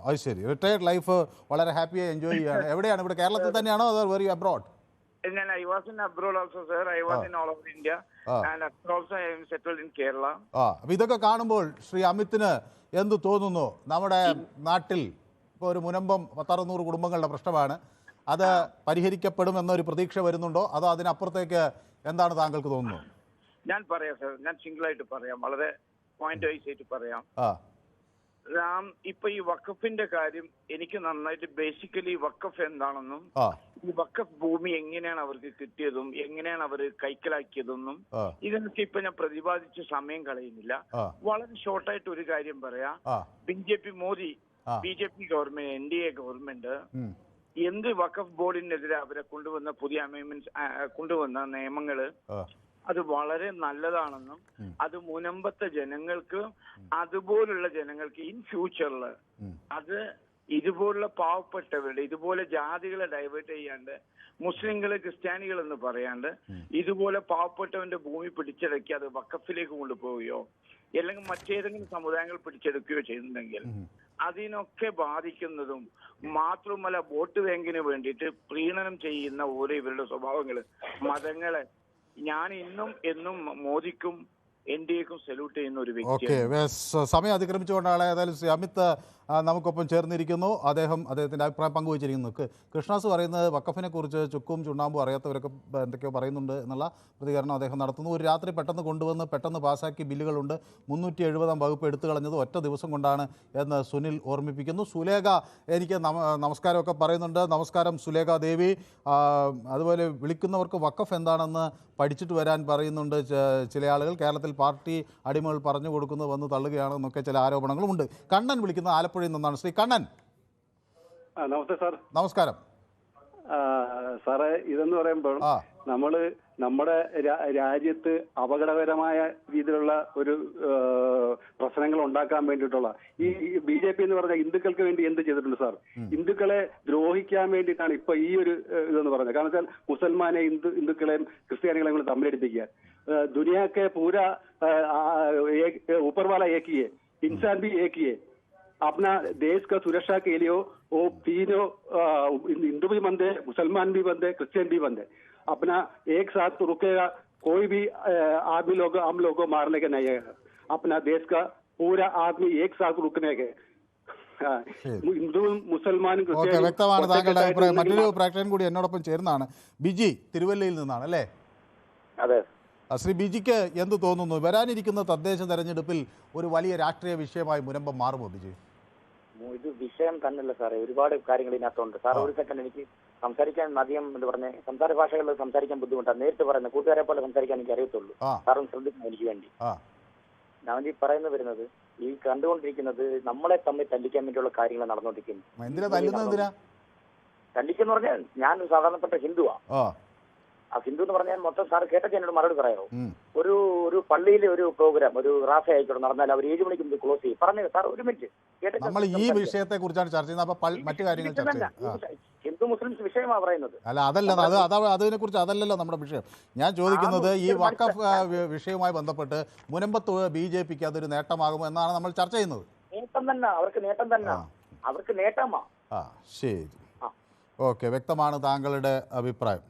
അത് ശരി. റിട്ടയർഡ് ലൈഫ് വളരെ ഹാപ്പിയായി എൻജോയ് ചെയ്യാണ്. എവിടെയാണ്? ഇവിടെ കേരളത്തിൽ തന്നെയാണോ അതോ very abroad? I was in abroad also, sir. I was in all over India and also I am settled in Kerala. അപ്പോൾ ഇതൊക്കെ കാണുമ്പോൾ ശ്രീ അമിത്തിന് എന്ത് തോന്നുന്നു? നമ്മുടെ നാട്ടിൽ ഇപ്പോൾ ഒരു മുനമ്പം 500 കുടുംബങ്ങളുടെ പ്രശ്നമാണ്. അത് പരിഹരിക്കപ്പെടുമെന്നൊരു പ്രതീക്ഷ വരുന്നുണ്ടോ അതോ അതിനപ്പുറത്തേക്ക് എന്താണ് താങ്കൾക്ക് തോന്നുന്നു? ഞാൻ പറയാം സർ, ഞാൻ സിംഗിളായിട്ട് പറയാം, വളരെ പോയിന്റ് വൈസ് ആയിട്ട് പറയാം. ഇപ്പൊ ഈ വഖഫിന്റെ കാര്യം എനിക്ക് നന്നായിട്ട് ബേസിക്കലി വഖഫ് എന്താണെന്നും ഈ വഖഫ് ഭൂമി എങ്ങനെയാണ് അവർക്ക് കിട്ടിയതും എങ്ങനെയാണ് അവർ കൈക്കലാക്കിയതെന്നും ഇതിനൊക്കെ ഇപ്പൊ ഞാൻ പ്രതിപാദിച്ച് സമയം കളയുന്നില്ല. വളരെ ഷോർട്ടായിട്ട് ഒരു കാര്യം പറയാം. BJP ഗവൺമെന്റ്, NDA ഗവൺമെന്റ് എന്ത് വഖഫ് ബോർഡിനെതിരെ അവരെ കൊണ്ടുവന്ന പുതിയ അമെൻമെന്റ്സ് കൊണ്ടുവന്ന നിയമങ്ങള് അത് വളരെ നല്ലതാണെന്നും അത് മുനമ്പത്തെ ജനങ്ങൾക്ക് അതുപോലുള്ള ജനങ്ങൾക്ക് ഇൻ ഫ്യൂച്ചറിൽ അത് ഇതുപോലുള്ള പാവപ്പെട്ടവരുടെ ഇതുപോലെ ജാതികളെ ഡൈവേർട്ട് ചെയ്യാണ്ട് മുസ്ലിങ്ങള് ക്രിസ്ത്യാനികൾ എന്ന് പറയാണ്ട് ഇതുപോലെ പാവപ്പെട്ടവന്റെ ഭൂമി പിടിച്ചടക്കി അത് വഖഫിലേക്ക് കൊണ്ടുപോവുകയോ അല്ലെങ്കിൽ മറ്റേതെങ്കിലും സമുദായങ്ങൾ പിടിച്ചെടുക്കുകയോ ചെയ്യുന്നുണ്ടെങ്കിൽ അതിനൊക്കെ ബാധിക്കുന്നതും മാത്രമല്ല വോട്ട് ബാങ്കിന് വേണ്ടിയിട്ട് പ്രീണനം ചെയ്യുന്ന ഓരോ ഇവരുടെ സ്വഭാവങ്ങള് മതങ്ങളെ ഞാൻ ഇന്നും എന്നും മോദിക്കും NDAക്കും സല്യൂട്ട് ചെയ്യുന്ന ഒരു വ്യക്തിയാണ്. സമയം അതിക്രമിച്ചുകൊണ്ടാണ് ഏതായാലും ശ്രീ അമിത് നമുക്കൊപ്പം ചേർന്നിരിക്കുന്നു. അദ്ദേഹത്തിൻ്റെ അഭിപ്രായം പങ്കുവച്ചിരിക്കുന്നു. കൃഷ്ണദാസ് പറയുന്നത് വഖഫിനെ കുറിച്ച് ചുക്കും ചുണ്ണാമ്പും അറിയാത്തവരൊക്കെ എന്തൊക്കെയോ പറയുന്നുണ്ട് എന്നുള്ള പ്രതികരണം അദ്ദേഹം നടത്തുന്നു. ഒരു രാത്രി പെട്ടെന്ന് കൊണ്ടുവന്ന് പെട്ടെന്ന് പാസ്സാക്കിയ ബില്ലുകളുണ്ട്. 370 വകുപ്പ് എടുത്തു കളഞ്ഞത് ഒറ്റ ദിവസം കൊണ്ടാണ് എന്ന് സുനിൽ ഓർമ്മിപ്പിക്കുന്നു. സുലേഖ എനിക്ക് നമസ്കാരമൊക്കെ പറയുന്നുണ്ട്. നമസ്കാരം സുലേഖ ദേവി. അതുപോലെ വിളിക്കുന്നവർക്ക് വഖഫ് എന്താണെന്ന് പഠിച്ചിട്ട് വരാൻ പറയുന്നുണ്ട് ചില ആളുകൾ. കേരളത്തിൽ പാർട്ടി അടിമകൾ പറഞ്ഞു കൊടുക്കുന്നത് വന്ന് തള്ളുകയാണെന്നൊക്കെ ചില ആരോപണങ്ങളുമുണ്ട്. കണ്ണൻ വിളിക്കുന്നത് ആലപ്പുഴയിൽ നിന്നാണ്. ശ്രീ കണ്ണൻ, നമസ്തേ സാർ. നമസ്കാരം സാറേ. ഇതെന്ന് പറയുമ്പോൾ നമ്മുടെ രാജ്യത്ത് അപകടകരമായ രീതിയിലുള്ള ഒരു പ്രശ്നങ്ങൾ ഉണ്ടാക്കാൻ വേണ്ടിയിട്ടുള്ള ഈ BJP എന്ന് പറഞ്ഞ ഹിന്ദുക്കൾക്ക് വേണ്ടി എന്ത് ചെയ്തിട്ടുണ്ട് സാർ? ഹിന്ദുക്കളെ ദ്രോഹിക്കാൻ വേണ്ടിയിട്ടാണ് ഇപ്പൊ ഈ ഒരു ഇതെന്ന് പറഞ്ഞത്. കാരണം വെച്ചാൽ മുസൽമാനെ ഹിന്ദുക്കളെയും ക്രിസ്ത്യാനികളെയും കൂടെ തമ്മിലടിപ്പിക്കുക. ദുനിയാക്കെ പൂര ऊपर वाला एक ही है, इंसान भी एक ही है. अपना देश का सुरक्षा के लिए वो तीनों हिंदू भी बंदे, मुसलमान भी बंदे, क्रिश्चियन भी बंदे. अपना एक साथ तो रुकेगा. कोई भी आदमी लोग हम लोग को मारने के नहीं है. अपना देश का पूरा आदमी एक साथ रुकने के. ഹിന്ദുവും മുസൽമാനും വ്യക്തമാണ് താങ്കളുടെ അഭിപ്രായം. മറ്റൊരു പ്രേക്ഷകൻ കൂടി എന്നോടൊപ്പം ചേർന്നാണ്. ബിജി തിരുവല്ലയിൽ നിന്നാണ് അല്ലേ? അതെ. ശ്രീ ബിജിക്ക് എന്ത് തോന്നുന്നു? വരാനിരിക്കുന്ന തദ്ദേശ തെരഞ്ഞെടുപ്പിൽ ഒരു വലിയ രാഷ്ട്രീയ വിഷയമായി മുനമ്പം മാറുമോ ബിജി? ഇത് വിഷയം തന്നെയല്ല സാറേ, ഒരുപാട് കാര്യങ്ങൾ ഇതിനകത്തുണ്ട് സാർ. ഒരു സെക്കൻഡ്, എനിക്ക് സംസാരിക്കാൻ അധികം എന്ന് പറഞ്ഞ സംസാര ഭാഷകളിൽ സംസാരിക്കാൻ ബുദ്ധിമുട്ടാണ്. നേരിട്ട് പറയുന്നത് കൂട്ടുകാരെ പോലെ സംസാരിക്കാൻ എനിക്ക് അറിയത്തുള്ളൂ. സാറും ശ്രദ്ധിക്കണം എനിക്ക് വേണ്ടി. ഞാൻ ഈ പറയുന്നത് വരുന്നത്, ഈ കണ്ടുകൊണ്ടിരിക്കുന്നത് നമ്മളെ തമ്മിൽ തല്ലിക്കാൻ വേണ്ടിയുള്ള കാര്യങ്ങൾ നടന്നുകൊണ്ടിരിക്കുന്നു. തല്ലിക്കെന്ന് പറഞ്ഞാൽ ഞാൻ സാധാരണപ്പെട്ട ഹിന്ദുവാ. ആ ഹിന്ദു എന്ന് പറഞ്ഞാൽ മൊത്തം സാർ കേട്ടൊക്കെ എന്നോട് മറുപടി പറയാമോ? ഒരു പള്ളിയിലെ ഒരു പ്രോഗ്രാം, ഒരു റാഫ ആയിക്കോട്ടെ നടന്നാൽ അവർ 7 മണിക്ക് മുമ്പ് ക്ലോസ് ചെയ്യും. പറഞ്ഞു സാർ, ഒരു മിനിറ്റ്. നമ്മൾ ഈ വിഷയത്തെ കുറിച്ചാണ് ചർച്ച ചെയ്യുന്നത്. അപ്പോൾ മറ്റു കാര്യങ്ങൾ ഹിന്ദു മുസ്ലിംസ് വിഷയമാണ് പറയുന്നത്. അല്ല, അതല്ല, അതിനെ കുറിച്ച് അതല്ലല്ലോ നമ്മുടെ വിഷയം. ഞാൻ ചോദിക്കുന്നത് ഈ വഖഫ് വിഷയവുമായി ബന്ധപ്പെട്ട് മുനമ്പത്ത് BJPക്ക് അതൊരു നേട്ടമാകുമോ എന്നാണ് നമ്മൾ ചർച്ച ചെയ്യുന്നത്. നേട്ടം തന്നെ, അവർക്ക് നേട്ടം തന്നെ, അവർക്ക് നേട്ടമാ. ശരി, ഓക്കെ, വ്യക്തമാണ് താങ്കളുടെ അഭിപ്രായം.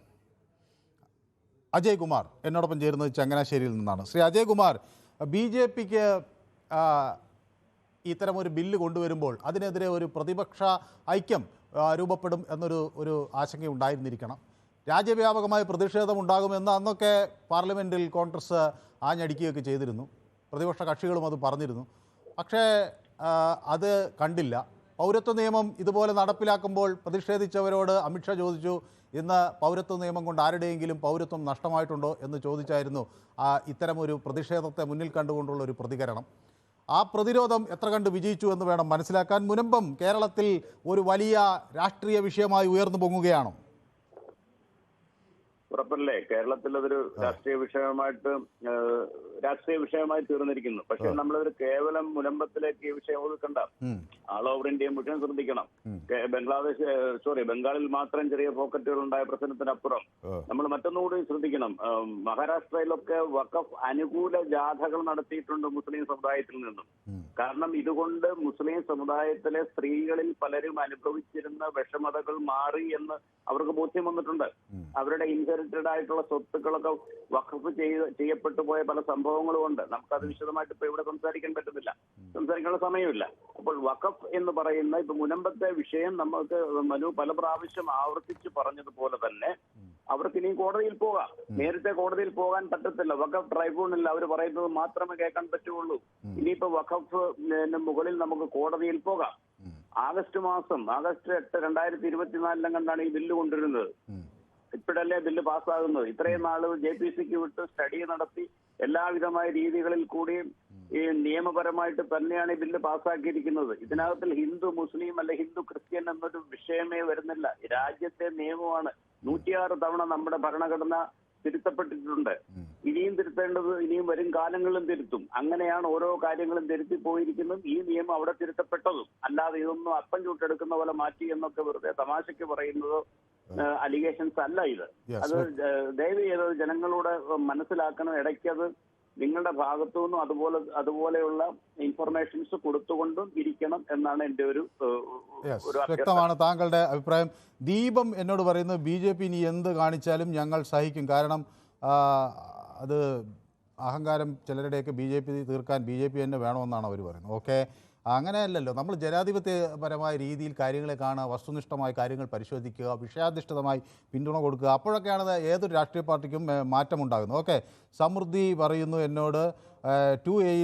അജയ് കുമാർ എന്നോടൊപ്പം ചേരുന്നത് ചങ്ങനാശ്ശേരിയിൽ നിന്നാണ്. ശ്രീ അജയ് കുമാർ, BJPക്ക് ഇത്തരമൊരു ബില്ല് കൊണ്ടുവരുമ്പോൾ അതിനെതിരെ ഒരു പ്രതിപക്ഷ ഐക്യം രൂപപ്പെടും എന്നൊരു ആശങ്കയുണ്ടായിരുന്നിരിക്കണം. രാജ്യവ്യാപകമായ പ്രതിഷേധമുണ്ടാകുമെന്ന് അന്നൊക്കെ പാർലമെൻറ്റിൽ കോൺഗ്രസ് ആഞ്ഞടിക്കുകയൊക്കെ ചെയ്തിരുന്നു. പ്രതിപക്ഷ കക്ഷികളും അത് പറഞ്ഞിരുന്നു. പക്ഷേ അത് കണ്ടില്ല. പൗരത്വ നിയമം ഇതുപോലെ നടപ്പിലാക്കുമ്പോൾ പ്രതിഷേധിച്ചവരോട് അമിത്ഷാ ചോദിച്ചു, ഇന്ന് പൗരത്വ നിയമം കൊണ്ട് ആരുടെയെങ്കിലും പൗരത്വം നഷ്ടമായിട്ടുണ്ടോ എന്ന് ചോദിച്ചായിരുന്നു ഇത്തരമൊരു പ്രതിഷേധത്തെ മുന്നിൽ കണ്ടുകൊണ്ടുള്ള ഒരു പ്രതികരണം. ആ പ്രതിരോധം എത്ര കണ്ട് വിജയിച്ചു എന്ന് വേണം മനസ്സിലാക്കാൻ. മുനമ്പം കേരളത്തിൽ ഒരു വലിയ രാഷ്ട്രീയ വിഷയമായി ഉയർന്നു പൊങ്ങുകയാണോ? ഉറപ്പല്ലേ, കേരളത്തിൽ അതൊരു രാഷ്ട്രീയ വിഷയമായി തീർന്നിരിക്കുന്നു. പക്ഷെ നമ്മളതൊരു കേവലം മുനമ്പത്തിലേക്ക് ഈ വിഷയം ഒതുക്കണ്ട. ആൾ ഓവർ ഇന്ത്യയും വിഷയം ശ്രദ്ധിക്കണം. ബംഗാളിൽ മാത്രം ചെറിയ പോക്കറ്റുകൾ ഉണ്ടായ പ്രശ്നത്തിനപ്പുറം നമ്മൾ മറ്റൊന്നുകൂടി ശ്രദ്ധിക്കണം. മഹാരാഷ്ട്രയിലൊക്കെ വഖഫ് അനുകൂല ജാഥകൾ നടത്തിയിട്ടുണ്ട് മുസ്ലിം സമുദായത്തിൽ നിന്നും. കാരണം ഇതുകൊണ്ട് മുസ്ലിം സമുദായത്തിലെ സ്ത്രീകളിൽ പലരും അനുഭവിച്ചിരുന്ന വിഷമതകൾ മാറി എന്ന് അവർക്ക് ബോധ്യം വന്നിട്ടുണ്ട്. അവരുടെ ഇൻഹെറിറ്റഡ് ആയിട്ടുള്ള സ്വത്തുക്കളൊക്കെ വഖഫ് ചെയ്യപ്പെട്ടു പോയ പല സംഭവങ്ങളും ഉണ്ട്. നമുക്കത് വിശദമായിട്ട് ഇപ്പൊ ഇവിടെ സംസാരിക്കാൻ പറ്റുന്നില്ല, സംസാരിക്കാനുള്ള സമയമില്ല. അപ്പോൾ വഖഫ് എന്ന് പറയുന്ന ഇപ്പൊ മുനമ്പത്തെ വിഷയം നമുക്ക് മനു പല പ്രാവശ്യം ആവർത്തിച്ച് പറഞ്ഞതുപോലെ തന്നെ അവർക്ക് ഇനിയും കോടതിയിൽ പോകാം. നേരത്തെ കോടതിയിൽ പോകാൻ പറ്റത്തില്ല. വഖഫ് ട്രൈബ്യൂണലിൽ അവർ പറയുന്നത് മാത്രമേ കേൾക്കാൻ പറ്റുള്ളൂ. ഇനിയിപ്പോ വഖഫ് മുകളിൽ നമുക്ക് കോടതിയിൽ പോകാം. ആഗസ്റ്റ് 8, 2024 കണ്ടാണ് ഈ ബില്ല് കൊണ്ടുവരുന്നത്. ഇപ്പോഴല്ലേ ബില്ല് പാസ്സാകുന്നത്. ഇത്രയും നാള് JPCക്ക് വിട്ട് സ്റ്റഡി നടത്തി എല്ലാവിധമായ രീതികളിൽ കൂടി ഈ നിയമപരമായിട്ട് തന്നെയാണ് ഈ ബില്ല് പാസ്സാക്കിയിരിക്കുന്നത്. ഇതിനകത്തിൽ ഹിന്ദു മുസ്ലിം അല്ലെ ഹിന്ദു ക്രിസ്ത്യൻ എന്നൊരു വിഷയമേ വരുന്നില്ല. രാജ്യത്തെ നിയമമാണ്. 106 തവണ നമ്മുടെ ഭരണഘടന തിരുത്തപ്പെട്ടിട്ടുണ്ട്. ഇനിയും തിരുത്തേണ്ടത് ഇനിയും വരും കാലങ്ങളിലും തിരുത്തും. അങ്ങനെയാണ് ഓരോ കാര്യങ്ങളും തിരുത്തി പോയിരിക്കുന്നതും. ഈ നിയമം അവിടെ തിരുത്തപ്പെട്ടതും. അല്ലാതെ ഇതൊന്നും അപ്പം ചൂട്ടെടുക്കുന്ന പോലെ മാറ്റി എന്നൊക്കെ വെറുതെ തമാശയ്ക്ക് പറയുന്നതോ അലിഗേഷൻസ് അല്ല ഇത്. അത് ദയവ് ചെയ്തത് ജനങ്ങളോട് മനസ്സിലാക്കണം. ഇടയ്ക്കത് നിങ്ങളുടെ ഭാഗത്തു നിന്നും അതുപോലെയുള്ള ഇൻഫർമേഷൻസ് കൊടുത്തുകൊണ്ടും ഇരിക്കണം എന്നാണ് എൻ്റെ ഒരു വ്യക്തമാണ് താങ്കളുടെ അഭിപ്രായം. ദീപം എന്നോട് പറയുന്നത് BJP ഇനി എന്ത് കാണിച്ചാലും ഞങ്ങൾ സഹിക്കും. കാരണം അത് അഹങ്കാരം ചിലരുടെയൊക്കെ BJP തീർക്കാൻ BJP തന്നെ വേണമെന്നാണ് അവർ പറയുന്നത്. ഓക്കെ, അങ്ങനെയല്ലല്ലോ. നമ്മൾ ജനാധിപത്യപരമായ രീതിയിൽ കാര്യങ്ങളെ കാണുക, വസ്തുനിഷ്ഠമായ കാര്യങ്ങൾ പരിശോധിക്കുക, വിഷയാധിഷ്ഠിതമായി പിന്തുണ കൊടുക്കുക. അപ്പോഴൊക്കെയാണ് ഏതൊരു രാഷ്ട്രീയ പാർട്ടിക്കും മാറ്റമുണ്ടാകുന്നത്. ഓക്കെ, സമൃദ്ധി പറയുന്നു എന്നോട് 2A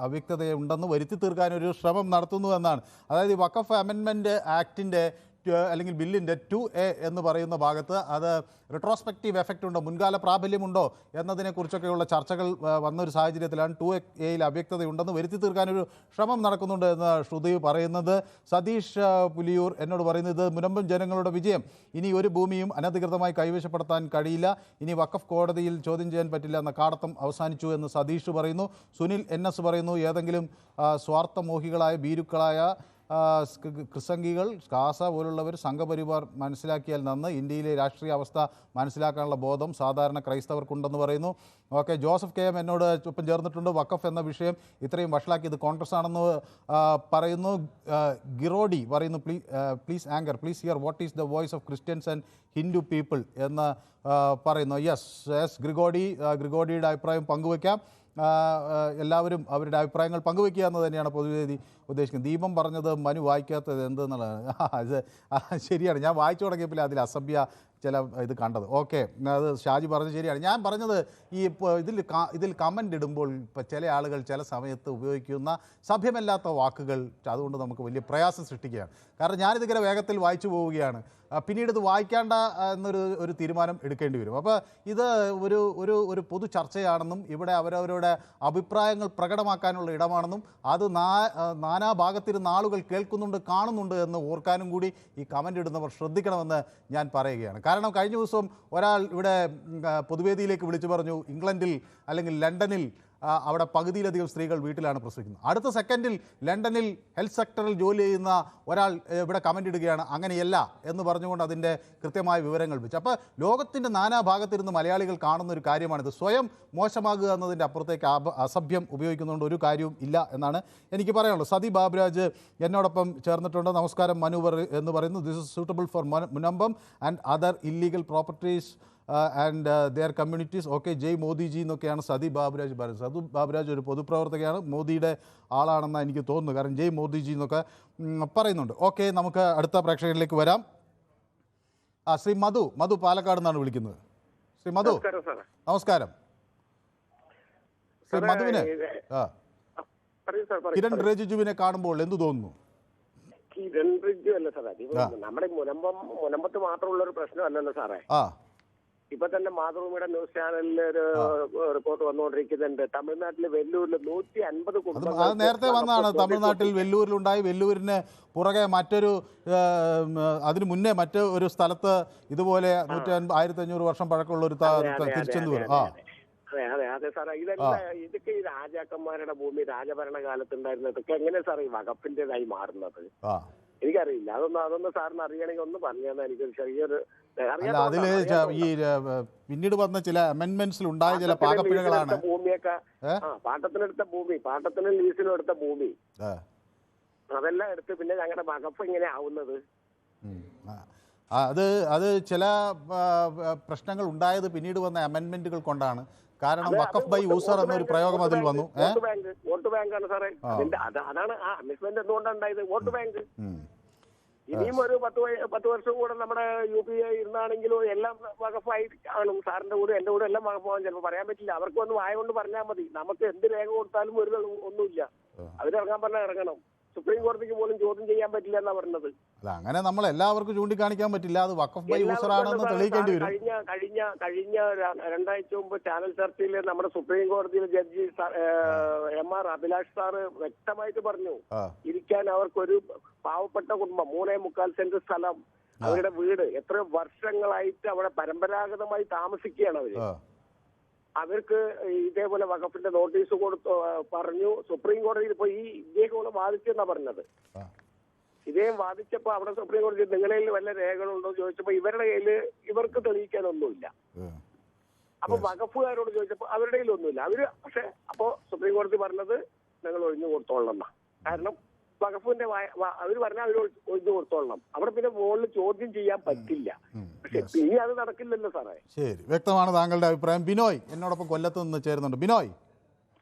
അവ്യക്തതയുണ്ടെന്ന് വരുത്തി തീർക്കാനൊരു ശ്രമം നടത്തുന്നു എന്നാണ്. അതായത് വഖഫ് അമെൻമെൻറ്റ് ആക്ടിൻ്റെ അല്ലെങ്കിൽ ബില്ലിൻ്റെ 2A എന്ന് പറയുന്ന ഭാഗത്ത് അത് റിട്രോസ്പെക്റ്റീവ് എഫക്റ്റ് ഉണ്ടോ, മുൻകാല പ്രാബല്യമുണ്ടോ എന്നതിനെക്കുറിച്ചൊക്കെയുള്ള ചർച്ചകൾ വന്നൊരു സാഹചര്യത്തിലാണ് 2A അവ്യക്തതയുണ്ടെന്ന് വരുത്തി തീർക്കാനൊരു ശ്രമം നടക്കുന്നുണ്ട് എന്ന് ശ്രുതി പറയുന്നത്. സതീഷ് പുലിയൂർ എന്നോട് പറയുന്നത് മുനമ്പം ജനങ്ങളുടെ വിജയം, ഇനി ഒരു ഭൂമിയും അനധികൃതമായി കൈവശപ്പെടുത്താൻ കഴിയില്ല, ഇനി വഖഫ് കോടതിയിൽ ചോദ്യം ചെയ്യാൻ പറ്റില്ല എന്ന കാടത്തം അവസാനിച്ചു എന്ന് സതീഷ് പറയുന്നു. സുനിൽ NS പറയുന്നു ഏതെങ്കിലും സ്വാർത്ഥമോഹികളായ ഭീരുക്കളായ ക്രിസംഗികൾ, കാസ പോലുള്ളവർ സംഘപരിവാർ മനസ്സിലാക്കിയാൽ നന്ന്, ഇന്ത്യയിലെ രാഷ്ട്രീയ അവസ്ഥ മനസ്സിലാക്കാനുള്ള ബോധം സാധാരണ ക്രൈസ്തവർക്കുണ്ടെന്ന് പറയുന്നു. ഓക്കെ, ജോസഫ് KM എന്നോട് ഒപ്പം ചേർന്നിട്ടുണ്ട്. വഖഫ് എന്ന വിഷയം ഇത്രയും വഷളാക്കിയത് കോൺഗ്രസ് ആണെന്ന് പറയുന്നു. ഗിറോഡി പറയുന്നു please anchor please here what is the voice of Christians and Hindu people എന്ന് പറയുന്നു. യെസ് ഗ്രിഗോഡിയുടെ അഭിപ്രായം പങ്കുവയ്ക്കാം. എല്ലാവരും അവരുടെ അഭിപ്രായങ്ങൾ പങ്കുവയ്ക്കുക എന്ന് തന്നെയാണ് പൊതുവേദി ഉദ്ദേശിക്കുന്നത്. ദീപം പറഞ്ഞത് മനു വായിക്കാത്തത് എന്തെന്നുള്ളതാണ്. അത് ശരിയാണ്, ഞാൻ വായിച്ചു തുടങ്ങിയപ്പോൾ അതിൽ അസഭ്യ ചില ഇത് കണ്ടത്. ഓക്കെ, അത് ഷാജി പറഞ്ഞത് ശരിയാണ്. ഞാൻ പറഞ്ഞത് ഈ ഇതിൽ കമൻ്റ് ഇടുമ്പോൾ ഇപ്പോൾ ചില ആളുകൾ ചില സമയത്ത് ഉപയോഗിക്കുന്ന സഭ്യമല്ലാത്ത വാക്കുകൾ, അതുകൊണ്ട് നമുക്ക് വലിയ പ്രയാസം സൃഷ്ടിക്കുകയാണ്. കാരണം ഞാനിതിങ്ങനെ വേഗത്തിൽ വായിച്ചു പോവുകയാണ്, പിന്നീട് ഇത് വായിക്കേണ്ട എന്നൊരു തീരുമാനം എടുക്കേണ്ടി വരും. അപ്പോൾ ഇത് ഒരു പൊതു ചർച്ചയാണെന്നും ഇവിടെ അവരവരുടെ അഭിപ്രായങ്ങൾ പ്രകടമാക്കാനുള്ള ഇടമാണെന്നും അത് നാനാഭാഗത്തിരുന്ന ആളുകൾ കേൾക്കുന്നുണ്ട്, കാണുന്നുണ്ട് എന്ന് ഓർക്കാനും കൂടി ഈ കമൻ്റ് ഇടുന്നവർ ശ്രദ്ധിക്കണമെന്ന് ഞാൻ പറയുകയാണ്. കാരണം കഴിഞ്ഞ ദിവസം ഒരാൾ ഇവിടെ പൊതുവേദിയിലേക്ക് വിളിച്ചു പറഞ്ഞു ഇംഗ്ലണ്ടിൽ അല്ലെങ്കിൽ ലണ്ടനിൽ അവിടെ പകുതിയിലധികം സ്ത്രീകൾ വീട്ടിലാണ് പ്രസവിക്കുന്നത്. അടുത്ത സെക്കൻഡിൽ ലണ്ടനിൽ ഹെൽത്ത് സെക്ടറിൽ ജോലി ചെയ്യുന്ന ഒരാൾ ഇവിടെ കമൻ്റ് ഇടുകയാണ് അങ്ങനെയല്ല എന്ന് പറഞ്ഞുകൊണ്ട് അതിൻ്റെ കൃത്യമായ വിവരങ്ങൾ വെച്ച്. അപ്പോൾ ലോകത്തിൻ്റെ നാനാഭാഗത്തിരുന്ന് മലയാളികൾ കാണുന്ന ഒരു കാര്യമാണിത്. സ്വയം മോശമാകുക എന്നതിൻ്റെ അപ്പുറത്തേക്ക് അസഭ്യം ഉപയോഗിക്കുന്നതുകൊണ്ട് ഒരു കാര്യവും ഇല്ല എന്നാണ് എനിക്ക് പറയാനുള്ളത്. സതി ബാബുരാജ് എന്നോടൊപ്പം ചേർന്നിട്ടുണ്ട്. നമസ്കാരം മനു എന്ന് പറയുന്നു. This is suitable for Munambam and other illegal properties and their communities. Okay, Jai Modiji എന്നൊക്കെയാണ് സതി ബാബുരാജ് പറയുന്നത്. സതി ബാബുരാജ് ഒരു പൊതുപ്രവർത്തകയാണ്, മോദിയുടെ ആളാണെന്നാണ് എനിക്ക് തോന്നുന്നത്. കാരണം ജയ് മോദിജി എന്നൊക്കെ പറയുന്നുണ്ട്. ഓക്കെ, നമുക്ക് അടുത്ത പ്രേക്ഷകരിലേക്ക് വരാം. ശ്രീ മധു പാലക്കാട് നിന്നാണ് വിളിക്കുന്നത്. ശ്രീ മധു നമസ്കാരം. ശ്രീ മധുവിന് കിരൺ റിജിജുവിനെ കാണുമ്പോൾ എന്തു തോന്നുന്നു? കിരൺ റിജിജു അല്ല സാറേ, നമ്മുടെ മുനമ്പത്ത് മാത്രമുള്ള ഒരു പ്രശ്നമല്ലല്ലോ സാറേ. ഇപ്പൊ തന്നെ മാതൃഭൂമിയുടെ ന്യൂസ് ചാനലിൽ ഒരു റിപ്പോർട്ട് വന്നുകൊണ്ടിരിക്കുന്നുണ്ട്. തമിഴ്നാട്ടിലെ വെല്ലൂരിൽ 150 കുടുംബങ്ങൾ. അത് നേരത്തെ വന്നതാണ്. തമിഴ്നാട്ടിൽ വെല്ലൂരിലുണ്ടായി. വെല്ലൂരിന് പുറകെ അതിനു മുന്നേ മറ്റൊരു സ്ഥലത്ത് ഇതുപോലെ 1500 വർഷം പഴക്കമുള്ള ഒരു തിരിച്ചെന്ന് വരും. അതെ സാറേ, ഇതൊക്കെ ഈ രാജാക്കന്മാരുടെ ഭൂമി രാജഭരണകാലത്തുണ്ടായിരുന്ന ഇതൊക്കെ എങ്ങനെ സാറേ ഈ വകുപ്പിന്റേതായി മാറുന്നത്? എനിക്കറിയില്ല. അതൊന്ന് സാറിന് അറിയണമെങ്കിൽ ഒന്ന് പറഞ്ഞു തന്നെ. എനിക്കൊരു ചെറിയൊരു അതില് ഈ പിന്നീട് വന്ന ചില അമെന്റ്മെന്റ്സിൽ ഉണ്ടായ ചില പാകപ്പിഴകളാണ്. ഭൂമിയൊക്കെ പാട്ടത്തിന് ലീസിനും എടുത്ത ഭൂമി അതെല്ലാം എടുത്ത് പിന്നെ ഞങ്ങളുടെ വകുപ്പ് ഇങ്ങനെ ആവുന്നത്. അത് ചില പ്രശ്നങ്ങൾ ഉണ്ടായത് പിന്നീട് വന്ന അമെന്റ്മെന്റുകൾ കൊണ്ടാണ്. കാരണം വഖഫ് ബൈ യൂസർ എന്നൊരു പ്രയോഗം അതിൽ വന്നു. വോട്ട് ബാങ്കാണ് സാറേ. അതാണ് ആ അമിസ്മെന്റ് എന്തുകൊണ്ടാണ് ഉണ്ടായത്? Vote bank. ഇനിയും ഒരു 10 വർഷം കൂടെ നമ്മുടെ UPA ഇരുന്നാണെങ്കിലും എല്ലാം വഖഫായി കാണും. സാറിന്റെ കൂടെ എന്റെ കൂടെ എല്ലാം വഖഫാവും. ചിലപ്പോൾ പറയാൻ പറ്റില്ല. അവർക്ക് ഒന്ന് വായ കൊണ്ട് പറഞ്ഞാൽ മതി. നമുക്ക് എന്ത് രേഖ കൊടുത്താലും ഒന്നുമില്ല. അവരിറങ്ങാൻ പറഞ്ഞാൽ ഇറങ്ങണം. സുപ്രീം കോടതിക്ക് പോലും ചോദ്യം ചെയ്യാൻ പറ്റില്ല എന്നാ പറഞ്ഞത്. അങ്ങനെ നമ്മൾ എല്ലാവർക്കും ചൂണ്ടിക്കാണിക്കാൻ പറ്റില്ല. അത് വഖഫ് ബൈ യൂസർ ആണെന്ന് തെളിയിക്കേണ്ടി വരും. കഴിഞ്ഞ 2 ആഴ്ച മുമ്പ് ചാനൽ ചർച്ചയിൽ നമ്മുടെ സുപ്രീം കോടതിയിലെ ജഡ്ജി MR അഭിലാഷ് സാറ് വ്യക്തമായിട്ട് പറഞ്ഞു, ഇരിക്കാൻ അവർക്കൊരു പാവപ്പെട്ട കുടുംബം 3.25 സെന്റ് സ്ഥലം, അവരുടെ വീട് എത്രയോ വർഷങ്ങളായിട്ട് അവിടെ പരമ്പരാഗതമായി താമസിക്കുകയാണ് അവര്. അവർക്ക് ഇതേപോലെ വഖഫിന്റെ നോട്ടീസ് പറഞ്ഞു. സുപ്രീം കോടതിയിൽ പോയി ഇദ്ദേഹം വാദിച്ചെന്നാ പറഞ്ഞത്. ഇദ്ദേഹം വാദിച്ചപ്പോ അവിടെ സുപ്രീം കോടതി നിങ്ങളുടെ കയ്യിൽ വല്ല രേഖകളുണ്ടോ ചോദിച്ചപ്പോ ഇവരുടെ കയ്യില് ഇവർക്ക് തെളിയിക്കാനൊന്നുമില്ല. അപ്പൊ വഖഫുകാരോട് ചോദിച്ചപ്പോ അവരുടെ കയ്യിലൊന്നുമില്ല. അവര് പക്ഷെ അപ്പോ സുപ്രീം കോടതി പറഞ്ഞത് നിങ്ങൾ ഒഴിഞ്ഞു കൊടുത്തോളണം. കാരണം വഖഫിന്റെ അവര് പറഞ്ഞാൽ അവർ ഒഴിഞ്ഞു കൊടുത്തോളണം. അവിടെ പിന്നെ മുകളിൽ ചോദ്യം ചെയ്യാൻ പറ്റില്ല. പക്ഷെ ഇനി അത് നടക്കില്ലല്ലോ സാറേ. ശരി, വ്യക്തമാണ് താങ്കളുടെ അഭിപ്രായം. ബിനോയ് എന്നോടൊപ്പം കൊല്ലത്ത് നിന്ന് ചേരുന്നുണ്ട്. ബിനോയ്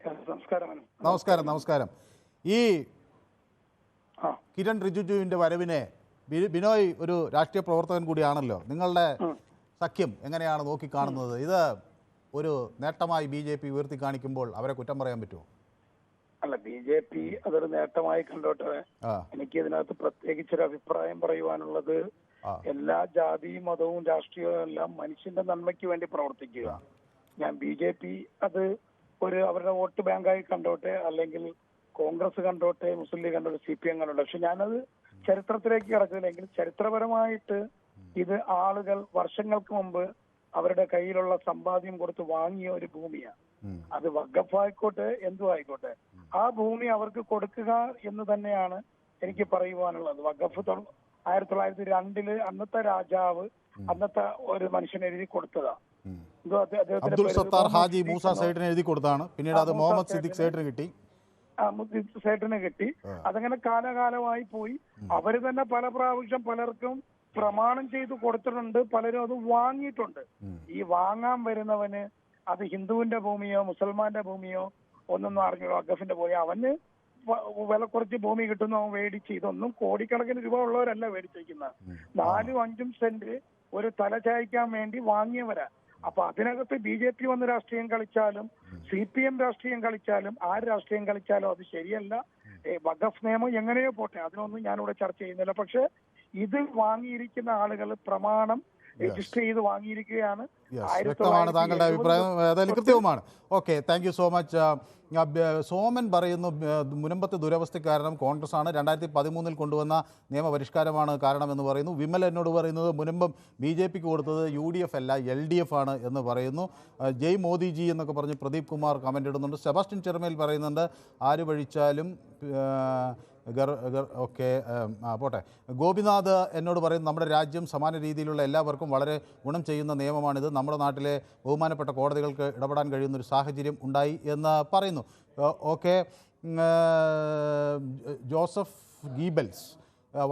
നമസ്കാരം. നമസ്കാരം. ഈ കിരൺ റിജിജുവിന്റെ വരവിനെ ബിനോയ് ഒരു രാഷ്ട്രീയ പ്രവർത്തകൻ കൂടിയാണല്ലോ, നിങ്ങളുടെ സഖ്യം എങ്ങനെയാണ് നോക്കിക്കാണുന്നത്? ഇത് ഒരു നേട്ടമായി BJP ഉയർത്തി കാണിക്കുമ്പോൾ അവരെ കുറ്റം പറയാൻ പറ്റുമോ? അല്ല, BJP അതൊരു നേട്ടമായി കണ്ടോട്ടെ. എനിക്ക് ഇതിനകത്ത് പ്രത്യേകിച്ചൊരു അഭിപ്രായം പറയുവാനുള്ളത്, എല്ലാ ജാതിയും മതവും രാഷ്ട്രീയവും എല്ലാം മനുഷ്യന്റെ നന്മയ്ക്ക് വേണ്ടി പ്രവർത്തിക്കുക. ഞാൻ BJP അത് അവരുടെ വോട്ട് ബാങ്കായി കണ്ടോട്ടെ, അല്ലെങ്കിൽ കോൺഗ്രസ് കണ്ടോട്ടെ, മുസ്ലിം ലീഗ് കണ്ടോട്ടെ, CPM കണ്ടോട്ടെ. പക്ഷെ ഞാനത് ചരിത്രത്തിലേക്ക് കിടക്കുന്നില്ലെങ്കിൽ ചരിത്രപരമായിട്ട് ഇത് ആളുകൾ വർഷങ്ങൾക്ക് മുമ്പ് അവരുടെ കയ്യിലുള്ള സമ്പാദ്യം കൊടുത്ത് വാങ്ങിയ ഒരു ഭൂമിയാണ്. അത് വഖഫ് ആയിക്കോട്ടെ എന്തും ആയിക്കോട്ടെ, ആ ഭൂമി അവർക്ക് കൊടുക്കുക എന്ന് തന്നെയാണ് എനിക്ക് പറയുവാനുള്ളത്. വഖഫ് 1902 അന്നത്തെ രാജാവ് അന്നത്തെ ഒരു മനുഷ്യൻ എഴുതി കൊടുത്തതാ. അബ്ദുൾ സത്താർ ഹാജി മൂസ സൈഡിന് എഴുതി കൊടുത്താണ്. പിന്നീട് അത് മുഹമ്മദ് സിദ്ദിഖ് സൈഡിന് കിട്ടി. സൈഡിന് കിട്ടി. അതങ്ങനെ കാലകാലമായി പോയി. അവര് തന്നെ പല പ്രാവശ്യം പലർക്കും പ്രമാണം ചെയ്ത് കൊടുത്തിട്ടുണ്ട്, പലരും അത് വാങ്ങിയിട്ടുണ്ട്. ഈ വാങ്ങാൻ വരുന്നവന് അത് ഹിന്ദുവിന്റെ ഭൂമിയോ മുസൽമാന്റെ ഭൂമിയോ ഒന്നൊന്നും അറിഞ്ഞോ, വഖഫിന്റെ ഭൂമി, അവന് വില കുറച്ച് ഭൂമി കിട്ടുന്നു, അവൻ മേടിച്ച്. ഇതൊന്നും കോടിക്കണക്കിന് രൂപ ഉള്ളവരല്ല മേടിച്ചിരിക്കുന്നത്. 4-5 സെന്റ് ഒരു തല ചായ്ക്കാൻ വേണ്ടി വാങ്ങിയവരാ. അപ്പൊ അതിനകത്ത് BJP വന്ന് രാഷ്ട്രീയം കളിച്ചാലും CPM രാഷ്ട്രീയം കളിച്ചാലും ആര് രാഷ്ട്രീയം കളിച്ചാലും അത് ശരിയല്ല. വഖഫ് നിയമം എങ്ങനെയോ പോട്ടെ, അതിനൊന്നും ഞാനിവിടെ ചർച്ച ചെയ്യുന്നില്ല. പക്ഷെ ഇത് വാങ്ങിയിരിക്കുന്ന ആളുകൾ പ്രമാണം രജിസ്റ്റർ ചെയ്ത് വാങ്ങിയിരിക്കുകയാണ്. വ്യക്തമാണ് താങ്കളുടെ അഭിപ്രായം, ഏതായാലും കൃത്യവുമാണ്. Okay, thank you so much. Soman പറയുന്നു മുനമ്പത്തെ ദുരവസ്ഥയ്ക്ക് കാരണം കോൺഗ്രസ് ആണ്, 2013 കൊണ്ടുവന്ന നിയമപരിഷ്കാരമാണ് കാരണമെന്ന് പറയുന്നു. വിമൽ എന്നോട് പറയുന്നത് മുനമ്പം BJPക്ക് കൊടുത്തത് UDF അല്ല LDF ആണ് എന്ന് പറയുന്നു. ജയ് മോദിജി എന്നൊക്കെ പറഞ്ഞ് പ്രദീപ് കുമാർ കമൻ്റ് ഇടുന്നുണ്ട്. സെബാസ്റ്റ്യൻ ചെറുമേൽ പറയുന്നുണ്ട് ആര് വഴിച്ചാലും ഓക്കെ പോട്ടെ. ഗോപിനാഥ് എന്നോട് പറയും നമ്മുടെ രാജ്യം സമാന രീതിയിലുള്ള എല്ലാവർക്കും വളരെ ഗുണം ചെയ്യുന്ന നിയമമാണിത്. നമ്മുടെ നാട്ടിലെ ബഹുമാനപ്പെട്ട കോടതികൾക്ക് ഇടപെടാൻ കഴിയുന്നൊരു സാഹചര്യം ഉണ്ടായി എന്ന് പറയുന്നു. Okay, Joseph Goebbels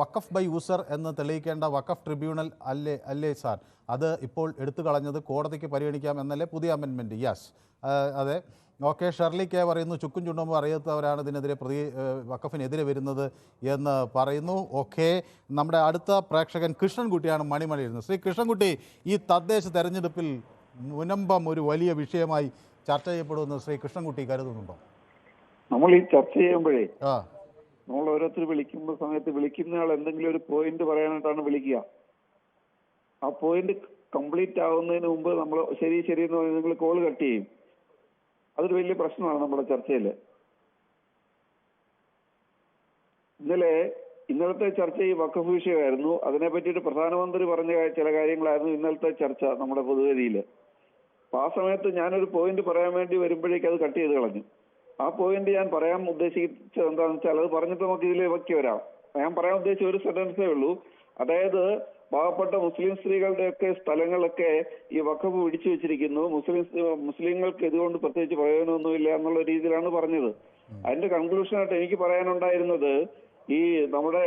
waqf by user എന്ന് തെളിയിക്കേണ്ട വഖഫ് ട്രിബ്യൂണൽ അല്ലേ സാർ, അത് ഇപ്പോൾ എടുത്തു കളഞ്ഞത് കോടതിക്ക് പരിഗണിക്കാം എന്നല്ലേ പുതിയ അമെൻമെൻറ്റ്? യെസ്, അതെ. ഓക്കെ, ഷെർലി കെ പറയുന്നു ചുക്കും ചുണ്ടുമ്പോൾ അറിയാത്തവരാണ് ഇതിനെതിരെ വഖഫിനെതിരെ വരുന്നത് എന്ന് പറയുന്നു. ഓക്കെ, നമ്മുടെ അടുത്ത പ്രേക്ഷകൻ കൃഷ്ണൻകുട്ടിയാണ് മണിമണിയിരുന്നത്. ശ്രീ കൃഷ്ണൻകുട്ടി, ഈ തദ്ദേശ തെരഞ്ഞെടുപ്പിൽ മുനമ്പം ഒരു വലിയ വിഷയമായി ചർച്ച ചെയ്യപ്പെടുമെന്ന് ശ്രീ കൃഷ്ണൻകുട്ടി കരുതുന്നുണ്ടോ? നമ്മൾ ഈ ചർച്ച ചെയ്യുമ്പോഴേ നമ്മൾ ഓരോരുത്തർ വിളിക്കുമ്പോൾ സമയത്ത് വിളിക്കുന്ന ആൾ എന്തെങ്കിലും ഒരു പോയിന്റ് പറയാനായിട്ടാണ് വിളിക്കുക. ആ പോയിന്റ് കംപ്ലീറ്റ് ആവുന്നതിന് മുമ്പ് നമ്മൾ ശരി എന്ന് പറഞ്ഞാൽ നിങ്ങൾ കോൾ കട്ട് ചെയ്യും. അതൊരു വലിയ പ്രശ്നമാണ് നമ്മുടെ ചർച്ചയിൽ. ഇന്നലത്തെ ചർച്ച ഈ വഖഫ് വിഷയമായിരുന്നു. അതിനെ പറ്റിയിട്ട് പ്രധാനമന്ത്രി പറഞ്ഞ ചില കാര്യങ്ങളായിരുന്നു ഇന്നലത്തെ ചർച്ച നമ്മുടെ പൊതുവേദിയിൽ. അപ്പൊ ആ സമയത്ത് ഞാനൊരു പോയിന്റ് പറയാൻ വേണ്ടി വരുമ്പോഴേക്ക് അത് കട്ട് ചെയ്ത് കളഞ്ഞു. ആ പോയിന്റ് ഞാൻ പറയാൻ ഉദ്ദേശിച്ചത് എന്താണെന്ന് വെച്ചാൽ അത് പറഞ്ഞിട്ട് നമുക്ക് ഇതിലേക്ക് വരാം. ഞാൻ പറയാൻ ഉദ്ദേശിച്ച ഒരു സെന്റൻസേ ഉള്ളൂ. അതായത് പാവപ്പെട്ട മുസ്ലിം സ്ത്രീകളുടെയൊക്കെ സ്ഥലങ്ങളൊക്കെ ഈ വഖഫ് പിടിച്ചു വെച്ചിരിക്കുന്നു, മുസ്ലിങ്ങൾക്ക് ഇതുകൊണ്ട് പ്രത്യേകിച്ച് പ്രയോജനമൊന്നുമില്ല എന്നുള്ള രീതിയിലാണ് പറഞ്ഞത്. അതിന്റെ കൺക്ലൂഷനായിട്ട് എനിക്ക് പറയാനുണ്ടായിരുന്നത്, ഈ നമ്മുടെ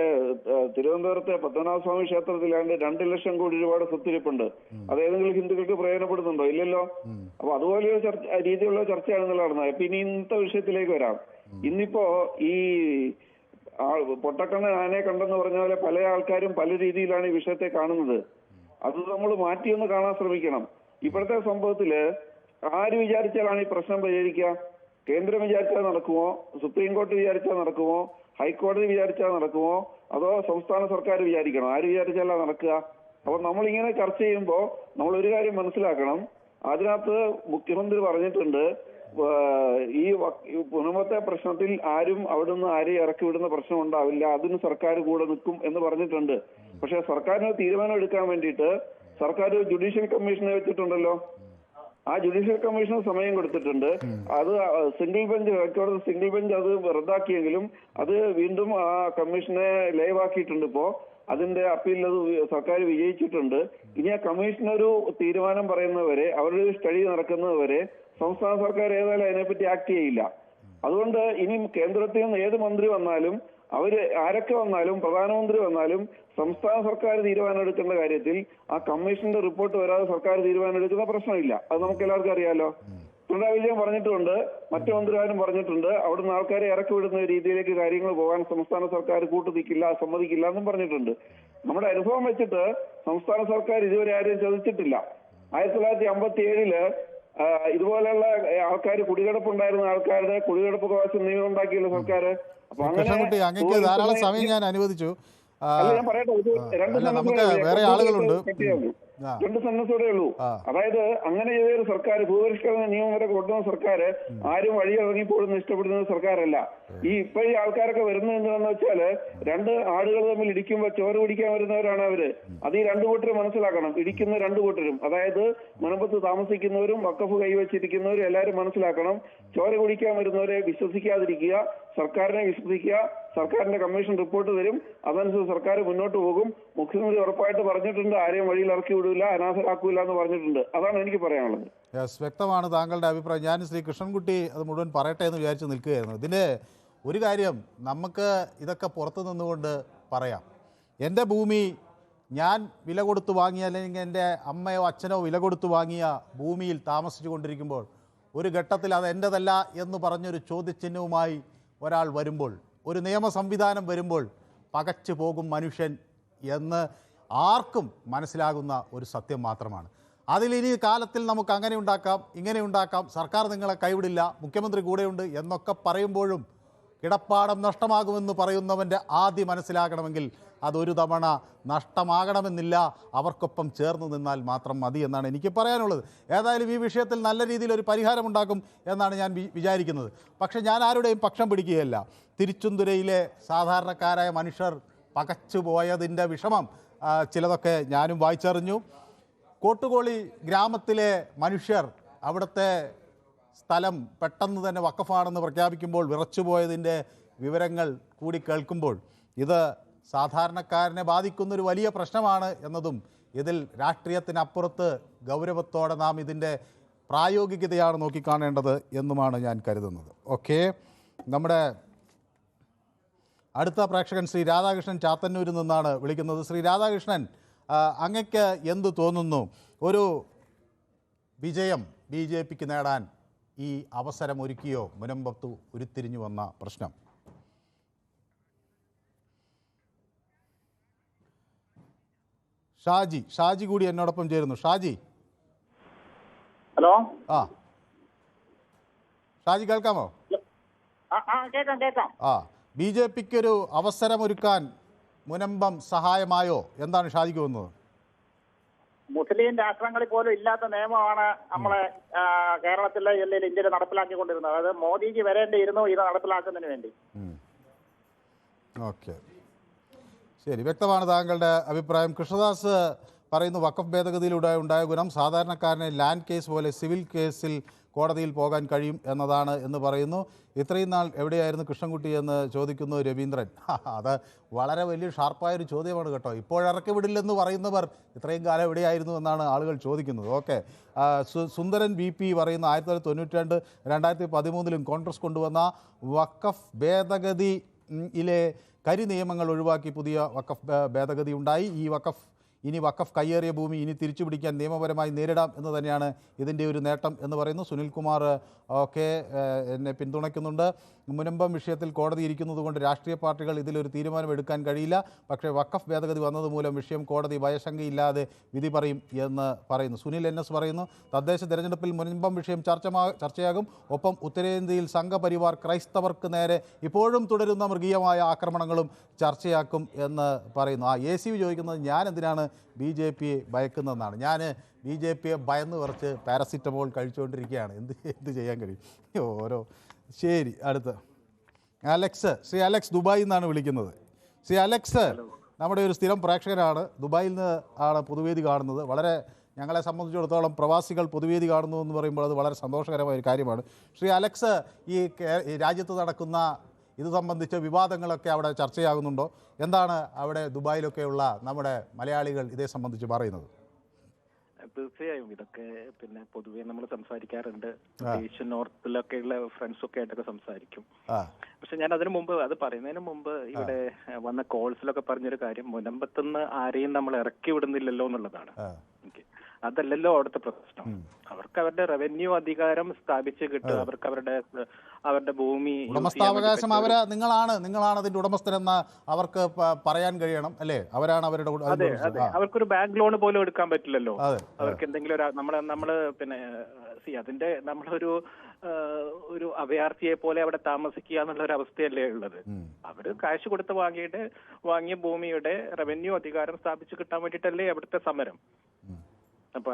തിരുവനന്തപുരത്തെ പത്മനാഭസ്വാമി ക്ഷേത്രത്തിലാണ്ട് 2 ലക്ഷം കോടി രൂപയുടെ സ്വത്തിരിപ്പുണ്ട്. അത് ഏതെങ്കിലും ഹിന്ദുക്കൾക്ക് പ്രയോജനപ്പെടുന്നുണ്ടോ? ഇല്ലല്ലോ. അപ്പൊ അതുപോലെ രീതിയിലുള്ള ചർച്ചയാണ് ഇന്നലെ നടന്നത്. അപ്പൊ ഇനി ഇന്നത്തെ വിഷയത്തിലേക്ക് വരാം. ഇന്നിപ്പോ ഈ പൊട്ടക്കണ്ണൻ ആനയെ കണ്ടെന്ന് പറഞ്ഞ പോലെ പല ആൾക്കാരും പല രീതിയിലാണ് ഈ വിഷയത്തെ കാണുന്നത്. അത് നമ്മൾ മാറ്റിയൊന്ന് കാണാൻ ശ്രമിക്കണം. ഇപ്പോഴത്തെ സംഭവത്തില് ആര് വിചാരിച്ചാലാണ് ഈ പ്രശ്നം പരിഹരിക്കുക? കേന്ദ്രം വിചാരിച്ചാൽ നടക്കുമോ? സുപ്രീം കോടതി വിചാരിച്ചാൽ നടക്കുമോ? ഹൈക്കോടതി വിചാരിച്ചാൽ നടക്കുമോ? അതോ സംസ്ഥാന സർക്കാർ വിചാരിക്കണോ? ആര് വിചാരിച്ചാലാ നടക്കുക? അപ്പൊ നമ്മളിങ്ങനെ ചർച്ച ചെയ്യുമ്പോൾ നമ്മൾ ഒരു കാര്യം മനസ്സിലാക്കണം. അതിനകത്ത് മുഖ്യമന്ത്രി പറഞ്ഞിട്ടുണ്ട്, ഈ മുനമ്പത്തെ പ്രശ്നത്തിൽ ആരും അവിടുന്ന് ആരെയും ഇറക്കി വിടുന്ന പ്രശ്നം ഉണ്ടാവില്ല, അതിന് സർക്കാർ കൂടെ നിൽക്കും എന്ന് പറഞ്ഞിട്ടുണ്ട്. പക്ഷെ സർക്കാരിന് തീരുമാനം എടുക്കാൻ വേണ്ടിയിട്ട് സർക്കാർ ജുഡീഷ്യൽ കമ്മീഷനെ വെച്ചിട്ടുണ്ടല്ലോ. ആ ജുഡീഷ്യൽ കമ്മീഷന് സമയം കൊടുത്തിട്ടുണ്ട്. അത് സിംഗിൾ ബെഞ്ച്, ഹൈക്കോടതി സിംഗിൾ ബെഞ്ച് അത് റദ്ദാക്കിയെങ്കിലും അത് വീണ്ടും ആ കമ്മീഷനെ ലൈവാക്കിയിട്ടുണ്ട്. ഇപ്പോ അതിന്റെ അപ്പീലിൽ അത് സർക്കാർ വിജയിച്ചിട്ടുണ്ട്. ഇനി ആ കമ്മീഷനൊരു തീരുമാനം പറയുന്നവരെ, അവരുടെ സ്റ്റഡി നടക്കുന്നതുവരെ സംസ്ഥാന സർക്കാർ ഏതായാലും അതിനെപ്പറ്റി ആക്ട് ചെയ്യില്ല. അതുകൊണ്ട് ഇനി കേന്ദ്രത്തിൽ നിന്ന് ഏത് മന്ത്രി വന്നാലും, അവര് ആരൊക്കെ വന്നാലും, പ്രധാനമന്ത്രി വന്നാലും സംസ്ഥാന സർക്കാർ തീരുമാനം എടുക്കേണ്ട കാര്യത്തിൽ ആ കമ്മീഷന്റെ റിപ്പോർട്ട് വരാതെ സർക്കാർ തീരുമാനം എടുക്കുന്ന പ്രശ്നമില്ല. അത് നമുക്ക് എല്ലാവർക്കും അറിയാലോ. പിണറായി വിജയൻ പറഞ്ഞിട്ടുണ്ട്, മറ്റു മന്ത്രിമാരും പറഞ്ഞിട്ടുണ്ട്. അവിടുന്ന് ആൾക്കാരെ ഇറക്കി വിടുന്ന രീതിയിലേക്ക് കാര്യങ്ങൾ പോകാൻ സംസ്ഥാന സർക്കാർ കൂട്ടുനിൽക്കില്ല, സമ്മതിക്കില്ല എന്നും പറഞ്ഞിട്ടുണ്ട്. നമ്മുടെ അനുഭവം വെച്ചിട്ട് സംസ്ഥാന സർക്കാർ ഇതുവരെ ആരെയും ചതിച്ചിട്ടില്ല. 1957 ഇതുപോലെയുള്ള ആൾക്കാർ കുടികിടപ്പുണ്ടായിരുന്ന ആൾക്കാരുടെ കുടികിടപ്പ് അവകാശം നിയമം ഉണ്ടാക്കിയല്ലോ സർക്കാർ. അപ്പൊ കൃഷ്ണൻകുട്ടി, അങ്ങേക്ക് ധാരാളം സമയം ഞാൻ അനുവദിച്ചു. ഞാൻ പറയട്ടെ, നമുക്ക് വേറെ ആളുകളുണ്ട്. രണ്ട് സെന്റൻസോടെ ഉള്ളൂ. അതായത് അങ്ങനെ ചെയ്തൊരു സർക്കാർ, ഭൂപരിഷ്കരണ നിയമം വരെ കൊണ്ടുവന്ന സർക്കാർ ആരും വഴിയിറങ്ങിപ്പോഴുന്ന ഇഷ്ടപ്പെടുന്ന സർക്കാരല്ല. ഇപ്പൊ ഈ ആൾക്കാരൊക്കെ വരുന്നത് എന്താണെന്ന് വെച്ചാല്, രണ്ട് ആടുകൾ തമ്മിൽ ഇടിക്കുമ്പോ ചോര പിടിക്കാൻ വരുന്നവരാണ് അവര്. അത് ഈ രണ്ടു കൂട്ടരും മനസ്സിലാക്കണം. ഇടിക്കുന്ന രണ്ടു കൂട്ടരും, അതായത് മുനമ്പത്ത് താമസിക്കുന്നവരും വഖഫ് കൈവച്ചിരിക്കുന്നവരും എല്ലാവരും മനസ്സിലാക്കണം. ചോര കുടിക്കാൻ വരുന്നവരെ വിശ്വസിക്കാതിരിക്കുക, സർക്കാരിനെ വിശ്വസിക്കുക. സർക്കാരിന്റെ കമ്മീഷൻ റിപ്പോർട്ട് തരും, അതനുസരിച്ച് സർക്കാർ മുന്നോട്ട് പോകും. മുഖ്യമന്ത്രി ഉറപ്പായിട്ട് പറഞ്ഞിട്ടുണ്ട്, ആരെയും വഴിയിൽ ഇറക്കി വിടൂല, അനാഥരാക്കൂല എന്ന് പറഞ്ഞിട്ടുണ്ട്. അതാണ് എനിക്ക് പറയാനുള്ളത്. വ്യക്തമാണ് താങ്കളുടെ അഭിപ്രായം. ഞാൻ ശ്രീ കൃഷ്ണൻകുട്ടി അത് മുഴുവൻ പറയട്ടെ എന്ന് വിചാരിച്ച് നിൽക്കുകയായിരുന്നു. ഇതിൻ്റെ ഒരു കാര്യം നമുക്ക് ഇതൊക്കെ പുറത്തു നിന്നുകൊണ്ട് പറയാം. എൻ്റെ ഭൂമി ഞാൻ വില കൊടുത്ത് വാങ്ങിയ, അല്ലെങ്കിൽ എൻ്റെ അമ്മയോ അച്ഛനോ വില കൊടുത്ത് വാങ്ങിയ ഭൂമിയിൽ താമസിച്ചു കൊണ്ടിരിക്കുമ്പോൾ ഒരു ഘട്ടത്തിൽ അത് എൻ്റെതല്ല എന്ന് പറഞ്ഞൊരു ചോദ്യചിഹ്നവുമായി ഒരാൾ വരുമ്പോൾ, ഒരു നിയമ സംവിധാനം വരുമ്പോൾ പകച്ചു പോകും മനുഷ്യൻ എന്ന് ആർക്കും മനസ്സിലാകുന്ന ഒരു സത്യം മാത്രമാണ്. അതിലിനി കാലത്തിൽ നമുക്ക് അങ്ങനെ ഉണ്ടാക്കാം, ഇങ്ങനെ ഉണ്ടാക്കാം, സർക്കാർ നിങ്ങളെ കൈവിടില്ല, മുഖ്യമന്ത്രി കൂടെയുണ്ട് എന്നൊക്കെ പറയുമ്പോഴും കിടപ്പാടം നഷ്ടമാകുമെന്ന് പറയുന്നവൻ്റെ ആദ്യം മനസ്സിലാകണമെങ്കിൽ അതൊരു തവണ നഷ്ടമാകണമെന്നില്ല, അവർക്കൊപ്പം ചേർന്ന് നിന്നാൽ മാത്രം മതി എന്നാണ് എനിക്ക് പറയാനുള്ളത്. ഏതായാലും ഈ വിഷയത്തിൽ നല്ല രീതിയിലൊരു പരിഹാരമുണ്ടാക്കും എന്നാണ് ഞാൻ വിചാരിക്കുന്നത്. പക്ഷേ ഞാൻ ആരുടെയും പക്ഷം പിടിക്കുകയല്ല. തിരുച്ചുന്തുരയിലെ സാധാരണക്കാരായ മനുഷ്യർ പകച്ചു പോയതിൻ്റെ വിഷമം ചിലതൊക്കെ ഞാനും വായിച്ചറിഞ്ഞു. കോട്ടുകോളി ഗ്രാമത്തിലെ മനുഷ്യർ അവിടുത്തെ സ്ഥലം പെട്ടെന്ന് തന്നെ വഖഫാണെന്ന് പ്രഖ്യാപിക്കുമ്പോൾ വിറച്ചുപോയതിൻ്റെ വിവരങ്ങൾ കൂടി കേൾക്കുമ്പോൾ ഇത് സാധാരണക്കാരനെ ബാധിക്കുന്നൊരു വലിയ പ്രശ്നമാണ് എന്നതും, ഇതിൽ രാഷ്ട്രീയത്തിനപ്പുറത്ത് ഗൗരവത്തോടെ നാം ഇതിൻ്റെ പ്രായോഗികതയാണ് നോക്കിക്കാണേണ്ടത് എന്നുമാണ് ഞാൻ കരുതുന്നത്. ഓക്കെ, നമ്മുടെ അടുത്ത പ്രേക്ഷകൻ ശ്രീ രാധാകൃഷ്ണൻ ചാത്തന്നൂരിൽ നിന്നാണ് വിളിക്കുന്നത്. ശ്രീ രാധാകൃഷ്ണൻ, അങ്ങക്ക് എന്ത് തോന്നുന്നു? ഒരു വിജയം BJPക്ക് നേടാൻ ഈ അവസരമൊരുക്കിയോ മുനമ്പത്ത് ഉരുത്തിരിഞ്ഞു വന്ന പ്രശ്നം? ഷാജി കൂടി എന്നോടൊപ്പം ചേരുന്നു. ഷാജി, ഹലോ. ഷാജി കേൾക്കാമോ? കേൾക്കാം. BJPക്ക് ഒരു അവസരമൊരുക്കാൻ മുനമ്പം സഹായമായോ? എന്താണ് ഷാജിക്ക് തോന്നുന്നത്? മുസ്ലിം രാഷ്ട്രങ്ങളിൽ പോലും ഇല്ലാത്ത നിയമമാണ് നമ്മളെ കേരളത്തിലെ ജില്ലയിൽ ഇന്ത്യയിൽ നടപ്പിലാക്കിക്കൊണ്ടിരുന്നത്. അതായത് മോദിജി വരേണ്ടിയിരുന്നു ഇത് നടപ്പിലാക്കുന്നതിന് വേണ്ടി. ഓക്കെ, ശരി, വ്യക്തമാണ് താങ്കളുടെ അഭിപ്രായം. കൃഷ്ണദാസ് പറയുന്നു, വഖഫ് ഭേദഗതിയിലൂടെ ഉണ്ടായ ഗുണം സാധാരണക്കാരനെ ലാൻഡ് കേസ് പോലെ സിവിൽ കേസിൽ കോടതിയിൽ പോകാൻ കഴിയും എന്നതാണ് എന്ന് പറയുന്നു. ഇത്രയും നാൾ എവിടെയായിരുന്നു കൃഷ്ണൻകുട്ടി എന്ന് ചോദിക്കുന്നു രവീന്ദ്രൻ. അത് വളരെ വലിയ ഷാർപ്പായൊരു ചോദ്യമാണ് കേട്ടോ. ഇപ്പോഴിറക്കി വിടില്ലെന്ന് പറയുന്നവർ ഇത്രയും കാലം എവിടെയായിരുന്നു എന്നാണ് ആളുകൾ ചോദിക്കുന്നത്. ഓക്കെ, സുന്ദരൻ BP പറയുന്നു, 1992, 2013 കോൺഗ്രസ് കൊണ്ടുവന്ന വഖഫ് ഭേദഗതിയിലെ കരി നിയമങ്ങൾ ഒഴിവാക്കി പുതിയ വഖഫ് ഭേദഗതി ഉണ്ടായി. ഇനി വഖഫ് കയ്യേറിയ ഭൂമി ഇനി തിരിച്ചു പിടിക്കാൻ നിയമപരമായി നേരിടാം എന്ന് തന്നെയാണ് ഇതിൻ്റെ ഒരു നേട്ടം എന്ന് പറയുന്നു. സുനിൽകുമാർ ഒക്കെ എന്നെ പിന്തുണയ്ക്കുന്നുണ്ട്. മുനമ്പം വിഷയത്തിൽ കോടതി ഇരിക്കുന്നത് കൊണ്ട് രാഷ്ട്രീയ പാർട്ടികൾ ഇതിലൊരു തീരുമാനമെടുക്കാൻ കഴിയില്ല. പക്ഷേ വഖഫ് ഭേദഗതി വന്നതുമൂലം വിഷയം കോടതി ഭയശങ്കയില്ലാതെ വിധി പറയും എന്ന് പറയുന്നു. സുനിൽ NS പറയുന്നു, തദ്ദേശ തെരഞ്ഞെടുപ്പിൽ മുനമ്പം വിഷയം ചർച്ചയാകും. ഒപ്പം ഉത്തരേന്ത്യയിൽ സംഘപരിവാർ ക്രൈസ്തവർക്ക് നേരെ ഇപ്പോഴും തുടരുന്ന മൃഗീയമായ ആക്രമണങ്ങളും ചർച്ചയാക്കും എന്ന് പറയുന്നു. ACV ചോദിക്കുന്നത് ഞാൻ എന്തിനാണ് BJPയെ ഭയക്കുന്നതെന്നാണ്. ഞാൻ BJPയെ ഭയന്ന് കുറച്ച് പാരസിറ്റമോൾ കഴിച്ചുകൊണ്ടിരിക്കുകയാണ്. എന്ത് ചെയ്യാൻ കഴിയും? ശരി, അടുത്ത് ശ്രീ അലക്സ് ദുബായിൽ നിന്നാണ് വിളിക്കുന്നത്. ശ്രീ അലക്സ് നമ്മുടെ ഒരു സ്ഥിരം പ്രേക്ഷകനാണ്. ദുബായിൽ നിന്ന് ആണ് പൊതുവേദി കാണുന്നത്. വളരെ ഞങ്ങളെ സംബന്ധിച്ചിടത്തോളം പ്രവാസികൾ പൊതുവേദി കാണുന്നു എന്ന് പറയുമ്പോൾ അത് വളരെ സന്തോഷകരമായ ഒരു കാര്യമാണ്. ശ്രീ അലക്സ്, ഈ രാജ്യത്ത് നടക്കുന്ന ഇത് സംബന്ധിച്ച വിവാദങ്ങളൊക്കെ അവിടെ ചർച്ചയാകുന്നുണ്ടോ? എന്താണ് അവിടെ ദുബായിലൊക്കെയുള്ള നമ്മുടെ മലയാളികൾ ഇതേ സംബന്ധിച്ച് പറയുന്നത്? തീർച്ചയായും ഇതൊക്കെ പിന്നെ പൊതുവെ നമ്മൾ സംസാരിക്കാറുണ്ട്. ഏഷ്യൻ നോർത്തിലൊക്കെയുള്ള ഫ്രണ്ട്സൊക്കെ ആയിട്ടൊക്കെ സംസാരിക്കും. പക്ഷെ ഞാൻ അതിനു മുമ്പ്, അത് പറയുന്നതിന് മുമ്പ് ഇവിടെ വന്ന കോൾസിലൊക്കെ പറഞ്ഞൊരു കാര്യം, മുനമ്പത്തുനിന്ന് ആരെയും നമ്മൾ ഇറക്കി വിടുന്നില്ലല്ലോ എന്നുള്ളതാണ്. അതല്ലല്ലോ അവിടുത്തെ പ്രശ്നം. അവർക്ക് അവരുടെ റവന്യൂ അധികാരം സ്ഥാപിച്ച് കിട്ടുക, അവർക്ക് അവരുടെ ഭൂമി ഉടമസ്ഥാവകാശം നിങ്ങളാണ് അതിന്റെ ഉടമസ്ഥരെന്ന് അവർക്ക് പറയാൻ കഴിയണം അല്ലേ? അവരാണ് അവരുടെ അതെ. അവർക്കൊരു ബാങ്ക് ലോൺ പോലും എടുക്കാൻ പറ്റില്ലല്ലോ. അവർക്ക് എന്തെങ്കിലും നമ്മള് പിന്നെ അതിന്റെ ഒരു അഭയാർത്ഥിയെ പോലെ അവിടെ താമസിക്കുക എന്നുള്ള ഒരു അവസ്ഥയല്ലേ ഉള്ളത്. അവര് കാശ് കൊടുത്ത് വാങ്ങിയ ഭൂമിയുടെ റവന്യൂ അധികാരം സ്ഥാപിച്ചു കിട്ടാൻ വേണ്ടിയിട്ടല്ലേ അവിടുത്തെ സമരം. അപ്പൊ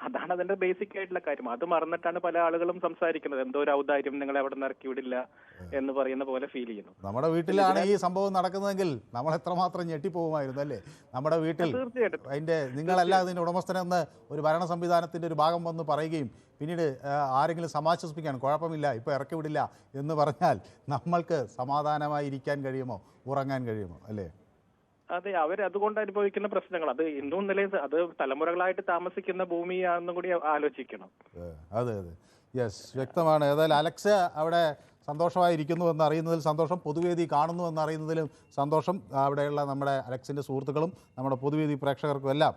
അതാണ് അതിന്റെ ബേസിക് ആയിട്ടുള്ള കാര്യം. അത് മറന്നിട്ടാണ് പല ആളുകളും സംസാരിക്കുന്നത്. എന്തോ ഒരു ഔദാര്യം നിങ്ങളെ അവിടെ നിന്ന് ഇറക്കി വിടില്ല എന്ന് പറയുന്ന പോലെ ഫീൽ ചെയ്യുന്നു. നമ്മുടെ വീട്ടിലാണ് ഈ സംഭവം നടക്കുന്നതെങ്കിൽ നമ്മൾ എത്രമാത്രം ഞെട്ടിപ്പോകുമായിരുന്നു അല്ലേ? നമ്മുടെ വീട്ടിൽ നിങ്ങളല്ല അതിന്റെ ഉടമസ്ഥനെന്ന് ഒരു ഭരണ സംവിധാനത്തിന്റെ ഒരു ഭാഗം വന്ന് പറയുകയും പിന്നീട് ആരെങ്കിലും സമാശ്വസിപ്പിക്കാൻ കുഴപ്പമില്ല ഇപ്പോൾ ഇറക്കി വിടില്ല എന്ന് പറഞ്ഞാൽ നമ്മൾക്ക് സമാധാനമായി ഇരിക്കാൻ കഴിയുമോ, ഉറങ്ങാൻ കഴിയുമോ അല്ലേ? അതെ, അവരതുകൊണ്ട് അനുഭവിക്കുന്ന പ്രശ്നങ്ങൾ അത് ഇന്നും നിലയിൽ അത് തലമുറകളായിട്ട് താമസിക്കുന്ന ഭൂമിയാണെന്നും കൂടി ആലോചിക്കണം. അതെ അതെ, യെസ്, വ്യക്തമാണ്. ഏതായാലും അലക്സ് അവിടെ സന്തോഷമായിരിക്കുന്നു എന്നറിയുന്നതിൽ സന്തോഷം, പൊതുവേദി കാണുന്നു എന്നറിയുന്നതിലും സന്തോഷം. അവിടെയുള്ള നമ്മുടെ അലക്സിൻ്റെ സുഹൃത്തുക്കളും നമ്മുടെ പൊതുവേദി പ്രേക്ഷകർക്കും എല്ലാം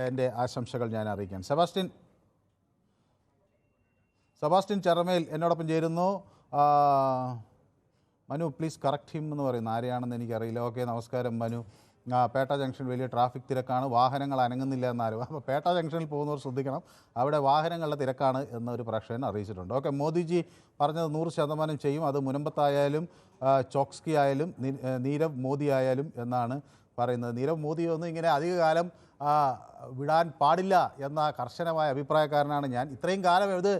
എൻ്റെ ആശംസകൾ ഞാൻ അറിയിക്കാം. സെബാസ്റ്റ്യൻ ചെറമേൽ എന്നോടൊപ്പം ചേരുന്നു. മനു പ്ലീസ് കറക്റ്റ് ഹിം എന്ന് പറയുന്നു, ആരെയാണെന്ന് എനിക്കറിയില്ല. ഓക്കെ, നമസ്കാരം മനു. പേട്ട ജംഗ്ഷൻ വലിയ ട്രാഫിക് തിരക്കാണ്, വാഹനങ്ങൾ അനങ്ങുന്നില്ല എന്നാരും. അപ്പോൾ പേട്ട ജംഗ്ഷനിൽ പോകുന്നവർ ശ്രദ്ധിക്കണം, അവിടെ വാഹനങ്ങളുടെ തിരക്കാണ് എന്നൊരു പ്രേക്ഷകൻ അറിയിച്ചിട്ടുണ്ട്. ഓക്കെ, മോദിജി പറഞ്ഞത് 100% ചെയ്യും. അത് മുനമ്പത്തായാലും ചോക്സ്കി ആയാലും നീരവ് മോദി ആയാലും എന്നാണ് പറയുന്നത്. നീരവ് മോദിയൊന്നും ഇങ്ങനെ അധികകാലം വിടാൻ പാടില്ല എന്ന കർശനമായ അഭിപ്രായക്കാരനാണ് ഞാൻ. ഇത്രയും കാലം ഇത്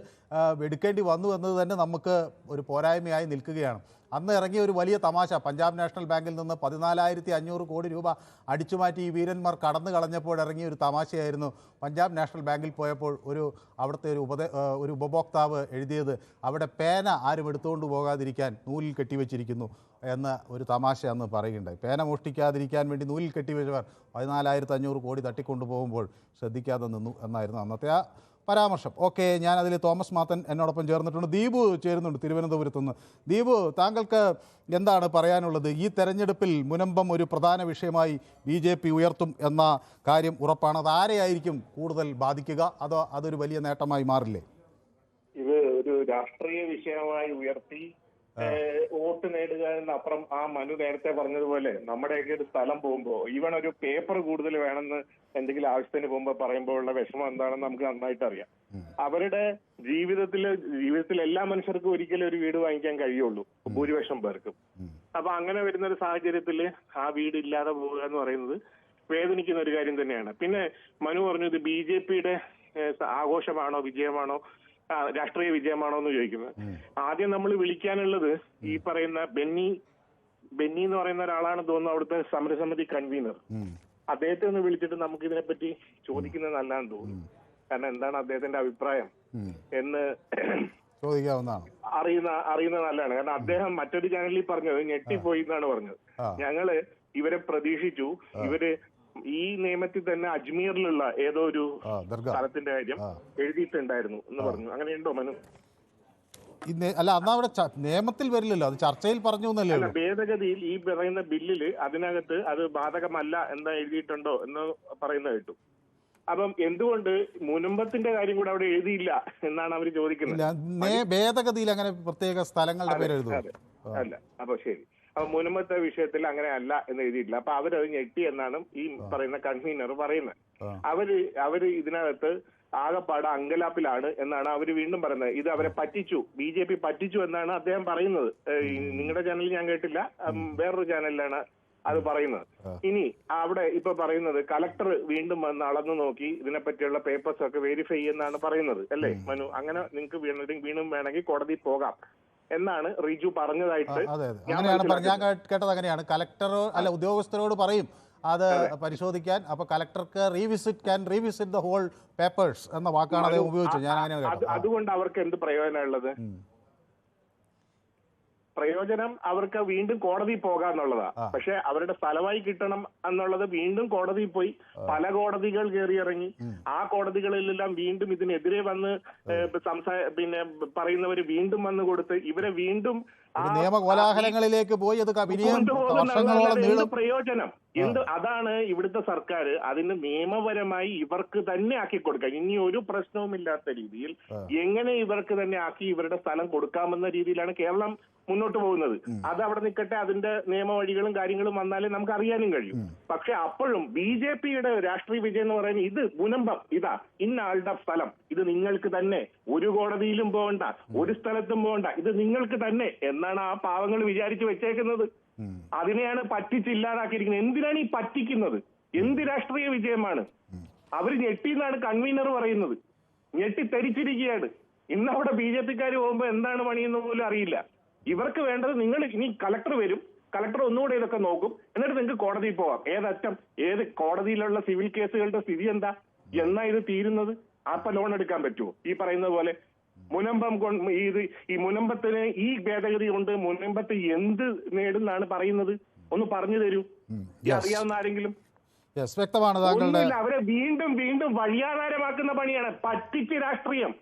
എടുക്കേണ്ടി വന്നു എന്നത് തന്നെ നമുക്ക് ഒരു പോരായ്മയായി നിൽക്കുകയാണ്. അന്ന് ഇറങ്ങിയ ഒരു വലിയ തമാശ, പഞ്ചാബ് നാഷണൽ ബാങ്കിൽ നിന്ന് 14,500 കോടി രൂപ അടിച്ചുമാറ്റി ഈ വീരന്മാർ കടന്നു കളഞ്ഞപ്പോൾ ഇറങ്ങിയ ഒരു തമാശയായിരുന്നു. പഞ്ചാബ് നാഷണൽ ബാങ്കിൽ പോയപ്പോൾ അവിടുത്തെ ഒരു ഉപഭോക്താവ് എഴുതിയത് അവിടെ പേന ആരും എടുത്തുകൊണ്ട് പോകാതിരിക്കാൻ നൂലിൽ കെട്ടിവെച്ചിരിക്കുന്നു എന്ന ഒരു തമാശ അന്ന് പറയുകയുണ്ടായി. പേന മോഷ്ടിക്കാതിരിക്കാൻ വേണ്ടി നൂലിൽ കെട്ടിവെച്ചവർ 14,500 കോടി തട്ടിക്കൊണ്ടു പോകുമ്പോൾ ശ്രദ്ധിക്കാതെ നിന്നു എന്നായിരുന്നു അന്നത്തെ ആ പരാമർശം. ഓക്കെ, ഞാനതിൽ തോമസ് മാത്തൻ എന്നോടൊപ്പം ചേർന്നിട്ടുണ്ട്. ദീപു ചേരുന്നുണ്ട് തിരുവനന്തപുരത്ത് നിന്ന്. ദീപു, താങ്കൾക്ക് എന്താണ് പറയാനുള്ളത്? ഈ തെരഞ്ഞെടുപ്പിൽ മുനമ്പം ഒരു പ്രധാന വിഷയമായി BJP ഉയർത്തും എന്ന കാര്യം ഉറപ്പാണ്. അത് ആരെയായിരിക്കും കൂടുതൽ ബാധിക്കുക? അതോ അതൊരു വലിയ നേട്ടമായി മാറില്ലേ? ഇത് ഒരു രാഷ്ട്രീയ വിഷയമായി ഉയർത്തി വോട്ട് നേടുക എന്നപ്പുറം ആ മനു നേരത്തെ പറഞ്ഞതുപോലെ നമ്മുടെയൊക്കെ ഒരു സ്ഥലം പോകുമ്പോൾ ഈവൺ ഒരു പേപ്പർ കൂടുതൽ വേണമെന്ന് എന്തെങ്കിലും ആവശ്യത്തിന് പോകുമ്പോൾ പറയുമ്പോഴുള്ള വിഷമം എന്താണെന്ന് നമുക്ക് നന്നായിട്ട് അറിയാം. അവരുടെ ജീവിതത്തിൽ എല്ലാ മനുഷ്യർക്കും ഒരിക്കലും ഒരു വീട് വാങ്ങിക്കാൻ കഴിയുള്ളൂ, ഭൂരിപക്ഷം പേർക്കും. അപ്പൊ അങ്ങനെ വരുന്ന ഒരു സാഹചര്യത്തിൽ ആ വീട് ഇല്ലാതെ പോവുക എന്ന് പറയുന്നത് വേദനിക്കുന്ന ഒരു കാര്യം തന്നെയാണ്. പിന്നെ മനു പറഞ്ഞു ഇത് BJPയുടെ ആഘോഷമാണോ വിജയമാണോ രാഷ്ട്രീയ വിജയമാണോ എന്ന് ചോദിക്കുന്നത്. ആദ്യം നമ്മൾ വിളിക്കാനുള്ളത് ഈ പറയുന്ന ബെന്നി എന്ന് പറയുന്ന ഒരാളാണ് തോന്നുന്നു അവിടുത്തെ സമരസമിതി കൺവീനർ. അദ്ദേഹത്തെ ഒന്ന് വിളിച്ചിട്ട് നമുക്ക് ഇതിനെപ്പറ്റി ചോദിക്കുന്നത് നല്ലതാണെന്ന് തോന്നുന്നു. കാരണം എന്താണ് അദ്ദേഹത്തിന്റെ അഭിപ്രായം എന്ന് അറിയുന്നത് നല്ലതാണ്. കാരണം അദ്ദേഹം മറ്റൊരു ചാനലിൽ പറഞ്ഞത് ഞെട്ടിപ്പോയി എന്നാണ് പറഞ്ഞത്. ഞങ്ങള് ഇവരെ പ്രതീക്ഷിച്ചു, ഇവര് ഈ നിയമത്തിൽ തന്നെ അജ്മീറിലുള്ള ഏതോ ഒരു സ്ഥലത്തിന്റെ കാര്യം എഴുതിയിട്ടുണ്ടായിരുന്നു എന്ന് പറഞ്ഞു. അങ്ങനെയുണ്ടോ മനു? അല്ല, അന്ന് അവിടെ നിയമത്തിൽ വരില്ലല്ലോ, അത് ചർച്ചയിൽ പറഞ്ഞു എന്നല്ലേ. ഭേദഗതിയിൽ ഈ പറയുന്ന ബില്ലില് അതിനകത്ത് അത് ബാധകമല്ല എന്താ എഴുതിയിട്ടുണ്ടോ എന്ന് പറയുന്നത് കേട്ടു. അപ്പം എന്തുകൊണ്ട് മുനമ്പത്തിന്റെ കാര്യം കൂടെ അവിടെ എഴുതിയില്ല എന്നാണ് അവർ ചോദിക്കുന്നത്. ഭേദഗതിയിൽ അങ്ങനെ പ്രത്യേക സ്ഥലങ്ങളുടെ പേര് അല്ല. അപ്പൊ ശരി, അപ്പൊ മുനമ്പത്തെ വിഷയത്തിൽ അങ്ങനെ അല്ല എന്ന് എഴുതിയിട്ടില്ല. അപ്പൊ അവരത് ഞെട്ടി എന്നാണ് ഈ പറയുന്ന കൺവീനർ പറയുന്നത്. അവര് ഇതിനകത്ത് ആകെപ്പാട് അങ്കലാപ്പിലാണ് എന്നാണ് അവര് വീണ്ടും പറയുന്നത്. ഇത് അവരെ പറ്റിച്ചു, BJP പറ്റിച്ചു എന്നാണ് അദ്ദേഹം പറയുന്നത്. നിങ്ങളുടെ ചാനലിൽ ഞാൻ കേട്ടില്ല, വേറൊരു ചാനലിലാണ് അത് പറയുന്നത്. ഇനി അവിടെ ഇപ്പൊ പറയുന്നത് കളക്ടർ വീണ്ടും വന്ന് അളന്നു നോക്കി ഇതിനെപ്പറ്റിയുള്ള പേപ്പേഴ്സ് ഒക്കെ വെരിഫൈ ചെയ്യുന്നാണ് പറയുന്നത് അല്ലേ മനു? അങ്ങനെ നിങ്ങൾക്ക് വീണ്ടും വേണമെങ്കിൽ കോടതി പോകാം എന്നാണ് റിജു പറഞ്ഞതായിട്ട് ഞാൻ കേട്ടത്. അങ്ങനെയാണ് കലക്ടർ അല്ല ഉദ്യോഗസ്ഥരോട് പറയും അത് പരിശോധിക്കാൻ. അപ്പൊ കലക്ടർക്ക് റീവിസിറ്റ് ദ ഹോൾ പേപ്പേഴ്സ് എന്ന വാക്കാണ് അദ്ദേഹം ഉപയോഗിച്ചത്. ഞാൻ അങ്ങനെ അതുകൊണ്ട് അവർക്ക് എന്ത് പ്രയോജനമുള്ളത്? പ്രയോജനം അവർക്ക് വീണ്ടും കോടതി പോകാന്നുള്ളതാ. പക്ഷെ അവരുടെ സ്ഥലമായി കിട്ടണം എന്നുള്ളത് വീണ്ടും കോടതിയിൽ പോയി പല കോടതികൾ കയറിയിറങ്ങി. ആ കോടതികളിലെല്ലാം വീണ്ടും ഇതിനെതിരെ വന്ന് പിന്നെ പറയുന്നവര് വീണ്ടും വന്ന് കൊടുത്ത് ഇവരെ വീണ്ടും നിയമ കോലാഹലങ്ങളിലേക്ക് പോയി അത് പ്രയോജനം അതാണ് ഇവിടുത്തെ സർക്കാർ അതിന് നിയമപരമായി ഇവർക്ക് തന്നെ ആക്കി കൊടുക്കാം. ഇനി ഒരു പ്രശ്നവുമില്ലാത്ത രീതിയിൽ എങ്ങനെ ഇവർക്ക് തന്നെ ആക്കി ഇവരുടെ സ്ഥലം കൊടുക്കാമെന്ന രീതിയിലാണ് കേരളം മുന്നോട്ട് പോകുന്നത്. അത് അവിടെ നിൽക്കട്ടെ, അതിന്റെ നിയമവഴികളും കാര്യങ്ങളും വന്നാലേ നമുക്ക് അറിയാനും കഴിയും. പക്ഷെ അപ്പോഴും BJPയുടെ രാഷ്ട്രീയ വിജയം എന്ന് പറയുന്നത് ഇത് മുനമ്പം, ഇതാ ഇന്ന ആളുടെ സ്ഥലം, ഇത് നിങ്ങൾക്ക് തന്നെ, ഒരു കോടതിയിലും പോകണ്ട, ഒരു സ്ഥലത്തും പോകണ്ട, ഇത് നിങ്ങൾക്ക് തന്നെ എന്നാണ് ആ പാവങ്ങൾ വിചാരിച്ചു വെച്ചേക്കുന്നത്. അതിനെയാണ് പറ്റിച്ചില്ലാതാക്കിയിരിക്കുന്നത്. എന്തിനാണ് ഈ പറ്റിക്കുന്നത്? എന്ത് രാഷ്ട്രീയ വിജയമാണ്? അവർ ഞെട്ടിന്നാണ് കൺവീനർ പറയുന്നത്. ഞെട്ടിത്തെരിച്ചിരിക്കുകയാണ്. ഇന്ന് അവിടെ BJPക്കാർ പോകുമ്പോൾ എന്താണ് പണിയെന്ന് പോലും അറിയില്ല. ഇവർക്ക് വേണ്ടത് നിങ്ങൾ ഇനി കളക്ടർ വരും, കളക്ടർ ഒന്നുകൂടെ ഇതൊക്കെ നോക്കും, എന്നിട്ട് നിങ്ങൾക്ക് കോടതിയിൽ പോവാം. ഏതറ്റം, ഏത് കോടതിയിലുള്ള സിവിൽ കേസുകളുടെ സ്ഥിതി എന്താ, എന്നാ ഇത് തീരുന്നത്? അപ്പൊ ലോൺ എടുക്കാൻ പറ്റുമോ? ഈ പറയുന്നത് പോലെ മുനമ്പം ഈ മുനമ്പത്തിന് ഈ ഭേദഗതി കൊണ്ട് മുനമ്പത്ത് എന്ത് നേടുന്നാണ് പറയുന്നത്? ഒന്ന് പറഞ്ഞു തരൂ, അറിയാവുന്ന ആരെങ്കിലും. ഒന്നുമില്ല, അവരെ വീണ്ടും വീണ്ടും വഴിയാധാരമാക്കുന്ന പണിയാണ്. പറ്റിച്ച് രാഷ്ട്രീയം,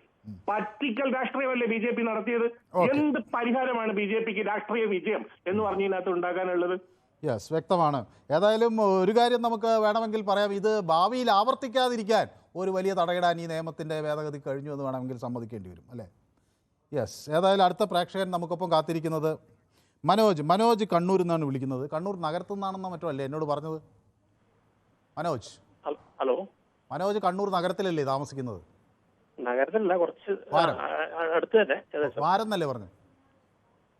പറ്റിക്കൽ രാഷ്ട്രീയമല്ലേ BJP നടത്തിയത്? എന്ത് പരിഹാരമാണ് BJPക്ക് രാഷ്ട്രീയ വിജയം എന്ന് പറഞ്ഞതിനകത്ത് ഉണ്ടാക്കാനുള്ളത്? വ്യക്തമാണ്. ഏതായാലും ഒരു കാര്യം നമുക്ക് വേണമെങ്കിൽ പറയാം, ഇത് ഭാവിയിൽ ആവർത്തിക്കാതിരിക്കാൻ ഒരു വലിയ തടയിടാൻ ഈ നിയമത്തിൻ്റെ ഭേദഗതി കഴിഞ്ഞു എന്ന് വേണമെങ്കിൽ സമ്മതിക്കേണ്ടി വരും, അല്ലേ? ഏതായാലും അടുത്ത പ്രേക്ഷകൻ നമുക്കൊപ്പം കാത്തിരിക്കുന്നത് മനോജ് കണ്ണൂരിൽ നിന്നാണ് വിളിക്കുന്നത്. കണ്ണൂർ നഗരത്തു നിന്നാണെന്നോ മറ്റോ അല്ലേ എന്നോട് പറഞ്ഞത്? ഹലോ, മനോജ് കണ്ണൂർ നഗരത്തിലല്ലേ താമസിക്കുന്നത്? നഗരത്തിലല്ല, കുറച്ച് അടുത്ത് തന്നെ. വാരം എന്നല്ലേ പറഞ്ഞു?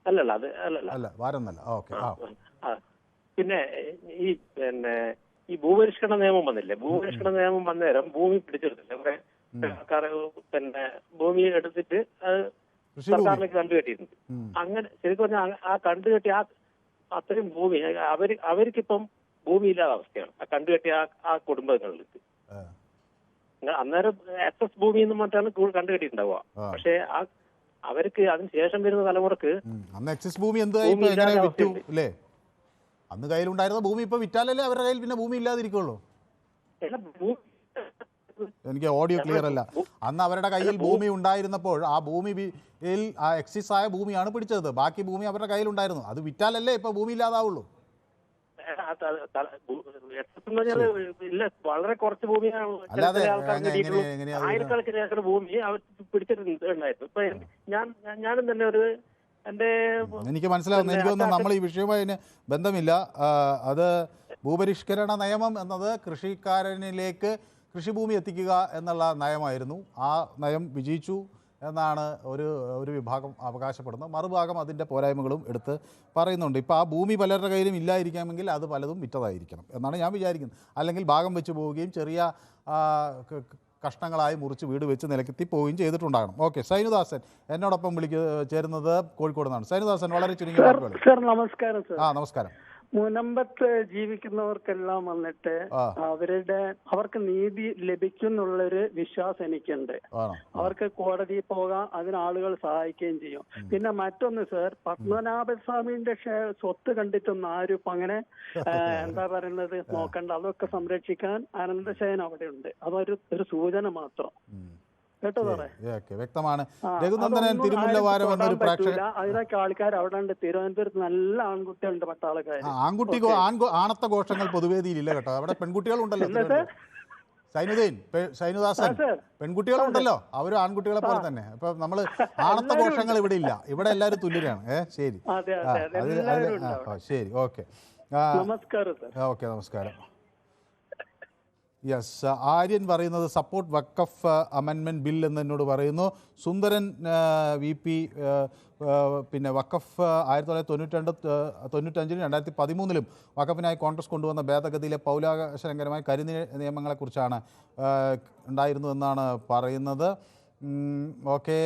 അല്ലല്ല, അല്ല വാരം എന്നല്ല. ഓക്കെ. പിന്നെ ഈ ഭൂപരിഷ്കരണ നിയമം വന്നില്ലേ? ഭൂപരിഷ്കരണ നിയമം വന്നേരം ഭൂമി പിടിച്ചെടുത്തില്ലേ കുറെ സർക്കാർ, പിന്നെ ഭൂമി എടുത്തിട്ട് അത് സർക്കാരിലേക്ക് കണ്ടുകെട്ടിയിട്ടുണ്ട്. അങ്ങനെ ശരിക്കും പറഞ്ഞാൽ ആ കണ്ടുകെട്ടി അത്രയും ഭൂമി അവർക്കിപ്പം ഭൂമി ഇല്ലാത്ത അവസ്ഥയാണ്. ആ കണ്ടുകെട്ടിയ ആ കുടുംബങ്ങൾക്ക് അന്നേരം എക്സസ് ഭൂമി എന്ന് പറഞ്ഞാണ് കണ്ടുകെട്ടിയിട്ടുണ്ടാവുക. പക്ഷെ അവർക്ക് അതിന് ശേഷം വരുന്ന തലമുറക്ക് അന്ന് എക്സസ് ഭൂമി അല്ലേ? അന്ന് കയ്യിലുണ്ടായിരുന്ന ഭൂമി ഇപ്പൊ വിറ്റാലല്ലേ അവരുടെ കയ്യിൽ പിന്നെ ഭൂമി ഇല്ലാതിരിക്കുള്ളൂ. എനിക്ക് ഓഡിയോ ക്ലിയർ അല്ല. അന്ന് അവരുടെ കയ്യിൽ ഭൂമി ഉണ്ടായിരുന്നപ്പോൾ ആ ഭൂമിയിൽ ആ എക്സിസ് ആയ ഭൂമിയാണ് പിടിച്ചത്. ബാക്കി ഭൂമി അവരുടെ കയ്യിലുണ്ടായിരുന്നു. അത് വിറ്റാലല്ലേ ഇപ്പൊ ഭൂമി ഇല്ലാതാവുള്ളൂ. ഇല്ല, വളരെ കുറച്ച് ഭൂമിയാണ്. ആയിരക്കണക്കിന് ഏക്കർ ഭൂമി അവർ പിടിച്ചിട്ടുണ്ടായിരുന്നു. ഇപ്പൊ ഞാനും തന്നെ ഒരു എനിക്ക് മനസ്സിലാവുന്നു. എനിക്കൊന്നും നമ്മൾ ഈ വിഷയവുമായി അതിന് ബന്ധമില്ല. അത് ഭൂപരിഷ്കരണ നിയമം എന്നത് കൃഷിക്കാരനിലേക്ക് കൃഷിഭൂമി എത്തിക്കുക എന്നുള്ള നയമായിരുന്നു. ആ നയം വിജയിച്ചു എന്നാണ് ഒരു വിഭാഗം അവകാശപ്പെടുന്നത്. മറുഭാഗം അതിൻ്റെ പോരായ്മകളും എടുത്ത് പറയുന്നുണ്ട്. ഇപ്പോൾ ആ ഭൂമി പലരുടെ കയ്യിലും ഇല്ലായിരിക്കാമെങ്കിൽ അത് പലതും വിറ്റതായിരിക്കണം എന്നാണ് ഞാൻ വിചാരിക്കുന്നത്. അല്ലെങ്കിൽ ഭാഗം വെച്ച് പോവുകയും ചെറിയ കഷ്ണങ്ങളായി മുറിച്ച് വീട് വെച്ച് നിലക്കെത്തി പോവുകയും ചെയ്തിട്ടുണ്ടാകണം. ഓക്കെ, സൈനുദാസൻ എന്നോടൊപ്പം ചേരുന്നത് കോഴിക്കോട് നിന്നാണ്. സൈനുദാസൻ, വളരെ ചുരുങ്ങിയ സർ. നമസ്കാരം സർ. നമസ്കാരം. മുനമ്പത്ത് ജീവിക്കുന്നവർക്കെല്ലാം വന്നിട്ട് അവർക്ക് നീതി ലഭിക്കും എന്നുള്ളൊരു വിശ്വാസം എനിക്കുണ്ട്. അവർക്ക് കോടതിയിൽ പോകാം, അതിന് ആളുകൾ സഹായിക്കുകയും ചെയ്യും. പിന്നെ മറ്റൊന്ന് സർ, പത്മനാഭസ്വാമിന്റെ സ്വത്ത് കണ്ടിട്ടൊന്നും ആരും അങ്ങനെ എന്താ പറയുന്നത് നോക്കണ്ട. അതൊക്കെ സംരക്ഷിക്കാൻ അനന്തശയൻ അവിടെ ഉണ്ട്. അതൊരു സൂചന മാത്രം. കേട്ടോ സാറേ? വ്യക്തമാണ്. രഘുനന്ദനൻ തിരുമുല്ലവാരം എന്നൊരു പ്രേക്ഷകൻ, അതിനൊക്കെ ആൾക്കാർ അവിടെ ഉണ്ട്. തിരുവനന്തപുരത്ത് നല്ല ആൺകുട്ടികളുണ്ട്, പട്ടാളക്കാർ. ആണത്ത ഘോഷങ്ങൾ പൊതുവേദിയിലില്ല കേട്ടോ. അവിടെ പെൺകുട്ടികളുണ്ടല്ലോ. സൈനുദാസൻ, പെൺകുട്ടികളുണ്ടല്ലോ, അവരും ആൺകുട്ടികളെ പോലെ തന്നെ. അപ്പൊ നമ്മള് ആണത്ത ഘോഷങ്ങൾ ഇവിടെ ഇല്ല. ഇവിടെ എല്ലാവരും തുല്യരാണ്. ശരി, ശരി, ഓക്കെ. ഓക്കെ, നമസ്കാരം. ആര്യൻ പറയുന്നത് സപ്പോർട്ട് വഖഫ് അമെൻമെൻറ്റ് ബിൽ എന്ന് എന്നോട് പറയുന്നു. സുന്ദരൻ VP പിന്നെ വഖഫ് 1995 2013 വഖഫിനായി കോൺഗ്രസ് കൊണ്ടുവന്ന ഭേദഗതിയിലെ പൗരാവകാശലംഘനമായ നിയമങ്ങളെക്കുറിച്ചാണ് ഉണ്ടായിരുന്നതെന്നാണ് പറയുന്നത്. ഓക്കെ,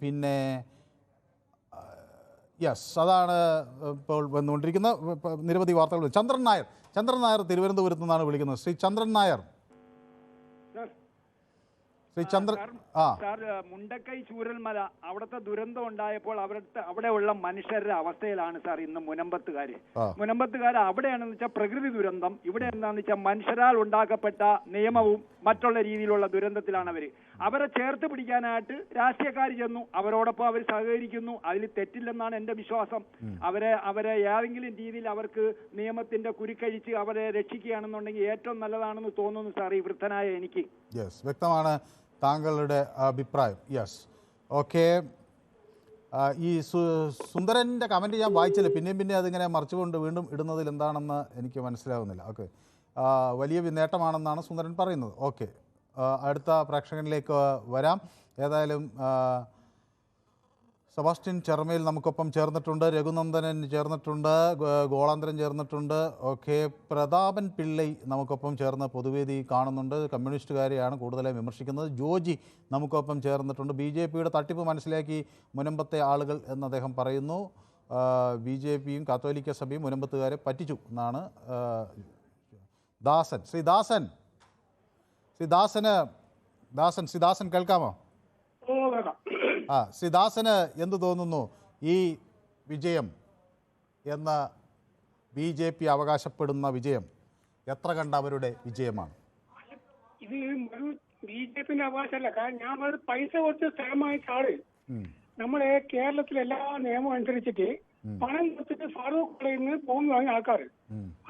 പിന്നെ അതാണ് ഇപ്പോൾ വന്നുകൊണ്ടിരിക്കുന്ന നിരവധി വാർത്തകൾ. ചന്ദ്രൻ നായർ തിരുവനന്തപുരത്ത് നിന്നാണ് വിളിക്കുന്നത്. ശ്രീ ചന്ദ്രൻ നായർ, ശ്രീ ചന്ദ്രൻ. സാർ, മുണ്ടക്കൈ ചൂരൽമല അവിടുത്തെ ദുരന്തം ഉണ്ടായപ്പോൾ അവിടെയുള്ള മനുഷ്യരുടെ അവസ്ഥയിലാണ് സാർ ഇന്ന് മുനമ്പത്തുകാർ അവിടെയാണെന്ന് വെച്ചാൽ പ്രകൃതി ദുരന്തം, ഇവിടെ എന്താണെന്ന് വെച്ചാൽ മനുഷ്യരാൽ ഉണ്ടാക്കപ്പെട്ട നിയമവും മറ്റുള്ള രീതിയിലുള്ള ദുരന്തത്തിലാണ് അവരെ ചേർത്ത് പിടിക്കാനായിട്ട് രാഷ്ട്രീയക്കാർ ചെന്നു, അവരോടൊപ്പം അവർ സഹകരിക്കുന്നു. അതിൽ തെറ്റില്ലെന്നാണ് എൻ്റെ വിശ്വാസം. അവരെ ഏതെങ്കിലും രീതിയിൽ അവർക്ക് നിയമത്തിന്റെ കുരുക്കഴിച്ച് അവരെ രക്ഷിക്കുകയാണെന്നുണ്ടെങ്കിൽ ഏറ്റവും നല്ലതാണെന്ന് തോന്നുന്നു സാർ ഈ വൃദ്ധനായ എനിക്ക്. യെസ്, വ്യക്തമാണ് താങ്കളുടെ അഭിപ്രായം. Yes, okay. ഈ സുന്ദരൻ്റെ കമൻറ്റ് ഞാൻ വായിച്ചില്ല, പിന്നെ അതിങ്ങനെ മറിച്ചുകൊണ്ട് വീണ്ടും ഇടുന്നതിൽ എന്താണെന്ന് എനിക്ക് മനസ്സിലാവുന്നില്ല. ഓക്കെ, വലിയ നേട്ടമാണെന്നാണ് സുന്ദരൻ പറയുന്നത്. ഓക്കെ, അടുത്ത പ്രേക്ഷകനിലേക്ക് വരാം. ഏതായാലും സെബാസ്റ്റ്യൻ ചെർമയിൽ നമുക്കൊപ്പം ചേർന്നിട്ടുണ്ട്, രഘുനന്ദനൻ ചേർന്നിട്ടുണ്ട്, ഗോളാന്തരൻ ചേർന്നിട്ടുണ്ട്. ഓക്കെ, പ്രതാപൻ പിള്ളൈ നമുക്കൊപ്പം ചേർന്ന് പൊതുവേദി കാണുന്നുണ്ട്. കമ്മ്യൂണിസ്റ്റുകാരെയാണ് കൂടുതലായി വിമർശിക്കുന്നത്. ജോജി നമുക്കൊപ്പം ചേർന്നിട്ടുണ്ട്. BJPയുടെ തട്ടിപ്പ് മനസ്സിലാക്കി മുനമ്പത്തെ ആളുകൾ എന്ന് അദ്ദേഹം പറയുന്നു. BJPയും കാത്തോലിക്ക സഭയും മുനമ്പത്തുകാരെ പറ്റിച്ചു എന്നാണ് ദാസൻ. ശ്രീദാസൻ കേൾക്കാമോ? ശ്രീദാസന് എന്ത് തോന്നുന്നു ഈ വിജയം എന്ന BJP അവകാശപ്പെടുന്ന വിജയം എത്ര കണ്ട അവരുടെ വിജയമാണ്? ഇത് ഒരു BJPന്റെ അവകാശമല്ല. കാരണം ഞാൻ പൈസ കൊടുത്ത് സ്ഥലം വാങ്ങിച്ച ആള് നമ്മുടെ കേരളത്തിലെ എല്ലാ നിയമം അനുസരിച്ചിട്ട് പണം കൊടുത്തിട്ട് ഫാറൂഖ് കോളേജിൽ നിന്ന് ഭൂമി വാങ്ങിയ ആൾക്കാർ,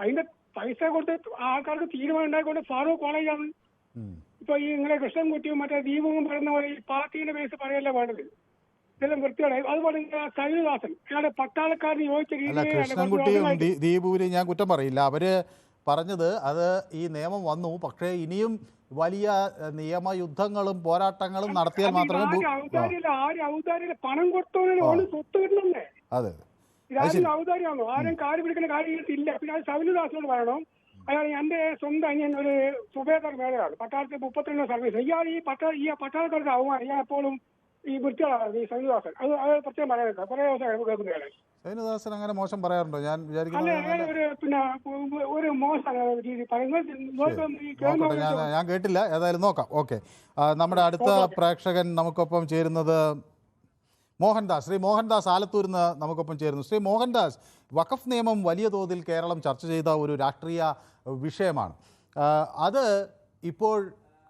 അതിന്റെ പൈസ കൊടുത്ത് ആൾക്കാർക്ക് തീരുമാനം ഉണ്ടായിക്കൊണ്ട് ഫാറൂഖ് കോളേജാണ്. ഇപ്പൊ ഈ നിങ്ങളെ കൃഷ്ണൻകുട്ടിയും മറ്റേ ദീപവും പറയുന്ന പോലെ ഈ പാർട്ടിയുടെ ബേസ് പറയല്ലേ വേണ്ടത്. ഇതെല്ലാം വൃത്തിയോടായി. അതുപോലെ സൈനുദാസൻ അയാളുടെ പട്ടാളക്കാരന് യോജിച്ച രീതിയിൽ കൃഷ്ണൻകുട്ടിയും ദീപുവിനെയും ഞാൻ കുറ്റം പറയില്ല. അവര് പറഞ്ഞത് അത് ഈ നിയമം വന്നു, പക്ഷേ ഇനിയും വലിയ നിയമയുദ്ധങ്ങളും പോരാട്ടങ്ങളും നടത്തിയാൽ മാത്രമേ പണം കൊടുത്തോളം സ്വത്ത് കിട്ടണല്ലേ. അതെ, ഇതാരും ഔദാര്യമാണോ? ആരും കാര്യം പിടിക്കുന്ന കാര്യമില്ല. പിന്നെ അത് സൈനുദാസിനോട് പറയണം. അയാൾ എന്റെ സ്വന്തം അനിയൻ ഒരു സുബേദർ മേഖലയാണ്, പട്ടാളത്തിൽ 32 സർവീസ്. ഇയാൾ ഈ പട്ടാളക്കാരുടെ അവമാനം ഇയാൾ എപ്പോഴും ഈ വൃത്തികളാണ് ഈ സൈനുദാസൻ. അത് പ്രത്യേകം പറയാൻ കുറെ ദിവസം കേൾക്കുന്നതാണ്. സൈനുദാസൻ അങ്ങനെ മോശം പറയാറുണ്ടോ? ഞാൻ വിചാരിക്കുന്നത് പിന്നെ ഒരു മോശം രീതി ഞാൻ കേട്ടില്ല. ഏതായാലും നോക്കാം. ഓക്കെ, നമ്മുടെ അടുത്ത പ്രേക്ഷകൻ നമുക്കൊപ്പം ചേരുന്നത് മോഹൻദാസ്. ശ്രീ മോഹൻദാസ് ആലത്തൂരിൽ നിന്ന് നമുക്കൊപ്പം ചേരുന്നു. ശ്രീ മോഹൻദാസ്, വഖഫ് നിയമം വലിയ തോതിൽ കേരളം ചർച്ച ചെയ്ത ഒരു രാഷ്ട്രീയ വിഷയമാണ്. അത് ഇപ്പോൾ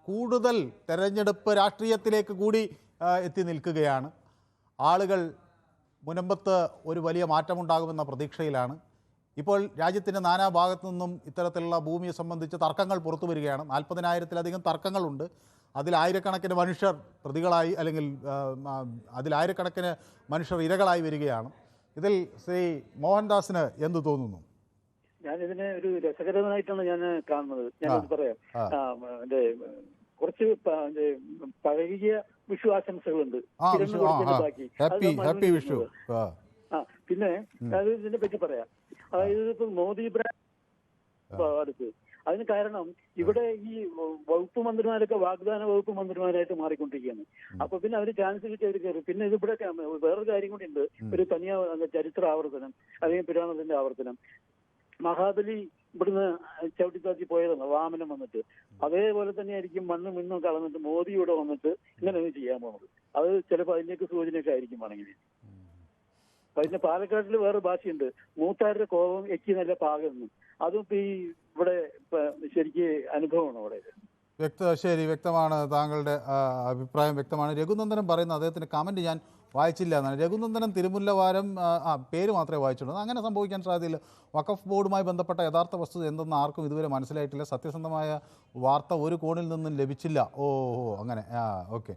കൂടുതൽ തെരഞ്ഞെടുപ്പ് രാഷ്ട്രീയത്തിലേക്ക് കൂടി എത്തി നിൽക്കുകയാണ്. ആളുകൾ മുനമ്പത്ത് ഒരു വലിയ മാറ്റമുണ്ടാകുമെന്ന പ്രതീക്ഷയിലാണ്. ഇപ്പോൾ രാജ്യത്തിൻ്റെ നാനാഭാഗത്തു നിന്നും ഇത്തരത്തിലുള്ള ഭൂമിയെ സംബന്ധിച്ച് തർക്കങ്ങൾ പുറത്തു വരികയാണ്. 40,000-ലധികം തർക്കങ്ങളുണ്ട്. അതിലായിരക്കണക്കിന് മനുഷ്യർ പ്രതികളായി, അല്ലെങ്കിൽ അതിലായിരക്കണക്കിന് മനുഷ്യർ ഇരകളായി വരികയാണ്. ഇതിൽ ശ്രീ മോഹൻദാസിന് എന്ത് തോന്നുന്നു? ഞാനിതിനെ ഒരു രസകരമായിട്ടാണ് ഞാൻ കാണുന്നത്. ഞാനത് പറയാം. കുറച്ച് പഴകിയ വിഷു ആശംസകളുണ്ട്. പിന്നെ അത് ഇതിനെ പറ്റി പറയാം. അതായത് ഇപ്പൊ മോദി അടുത്ത് അതിന് കാരണം ഇവിടെ ഈ വകുപ്പ് മന്ത്രിമാരൊക്കെ വാഗ്ദാന വകുപ്പ് മന്ത്രിമാരായിട്ട് മാറിക്കൊണ്ടിരിക്കുകയാണ്. അപ്പൊ പിന്നെ അവര് ചാൻസ് കിട്ടി അവർ കയറി. പിന്നെ ഇതിവിടെ വേറൊരു കാര്യം കൂടി ഉണ്ട്. ഒരു തനിയ ചരിത്ര ആവർത്തനം, അല്ലെങ്കിൽ പുരാണത്തിന്റെ ആവർത്തനം. മഹാബലി ഇവിടുന്ന് ചവിട്ടിത്താത്തി പോയതാണ്, വാമനം വന്നിട്ട്. അതേപോലെ തന്നെ ആയിരിക്കും മണ്ണും മിന്നും കളന്നിട്ട് മോദി ഇവിടെ വന്നിട്ട് ഇങ്ങനെ ചെയ്യാൻ പോകുന്നത്. അത് ചിലപ്പോൾ അതിലേക്ക് സൂചനയൊക്കെ ആയിരിക്കും ആണെങ്കിൽ. പിന്നെ പാലക്കാട്ടിൽ വേറെ ഭാഷയുണ്ട്, മൂത്താരുടെ കോപം എക്കി നല്ല പാകെന്ന്. അതും ഈ ഇവിടെ ശരിക്ക് അനുഭവമാണ് അവിടെ. ശരി, വ്യക്തമാണ്. താങ്കളുടെ അഭിപ്രായം വ്യക്തമാണ്. രഘുനന്ദനം പറയുന്ന അദ്ദേഹത്തിൻ്റെ കമൻറ്റ് ഞാൻ വായിച്ചില്ല എന്നാണ്. രഘുനന്ദനം തിരുമുല്ലവാരം പേര് മാത്രമേ വായിച്ചുള്ളൂ. അങ്ങനെ സംഭവിക്കാൻ സാധ്യതയില്ല. വഖഫ് ബോർഡുമായി ബന്ധപ്പെട്ട യഥാർത്ഥ വസ്തുത എന്തെന്ന് ആർക്കും ഇതുവരെ മനസ്സിലായിട്ടില്ല. സത്യസന്ധമായ വാർത്ത ഒരു കോണിൽ നിന്നും ലഭിച്ചില്ല. അങ്ങനെ ഓക്കെ.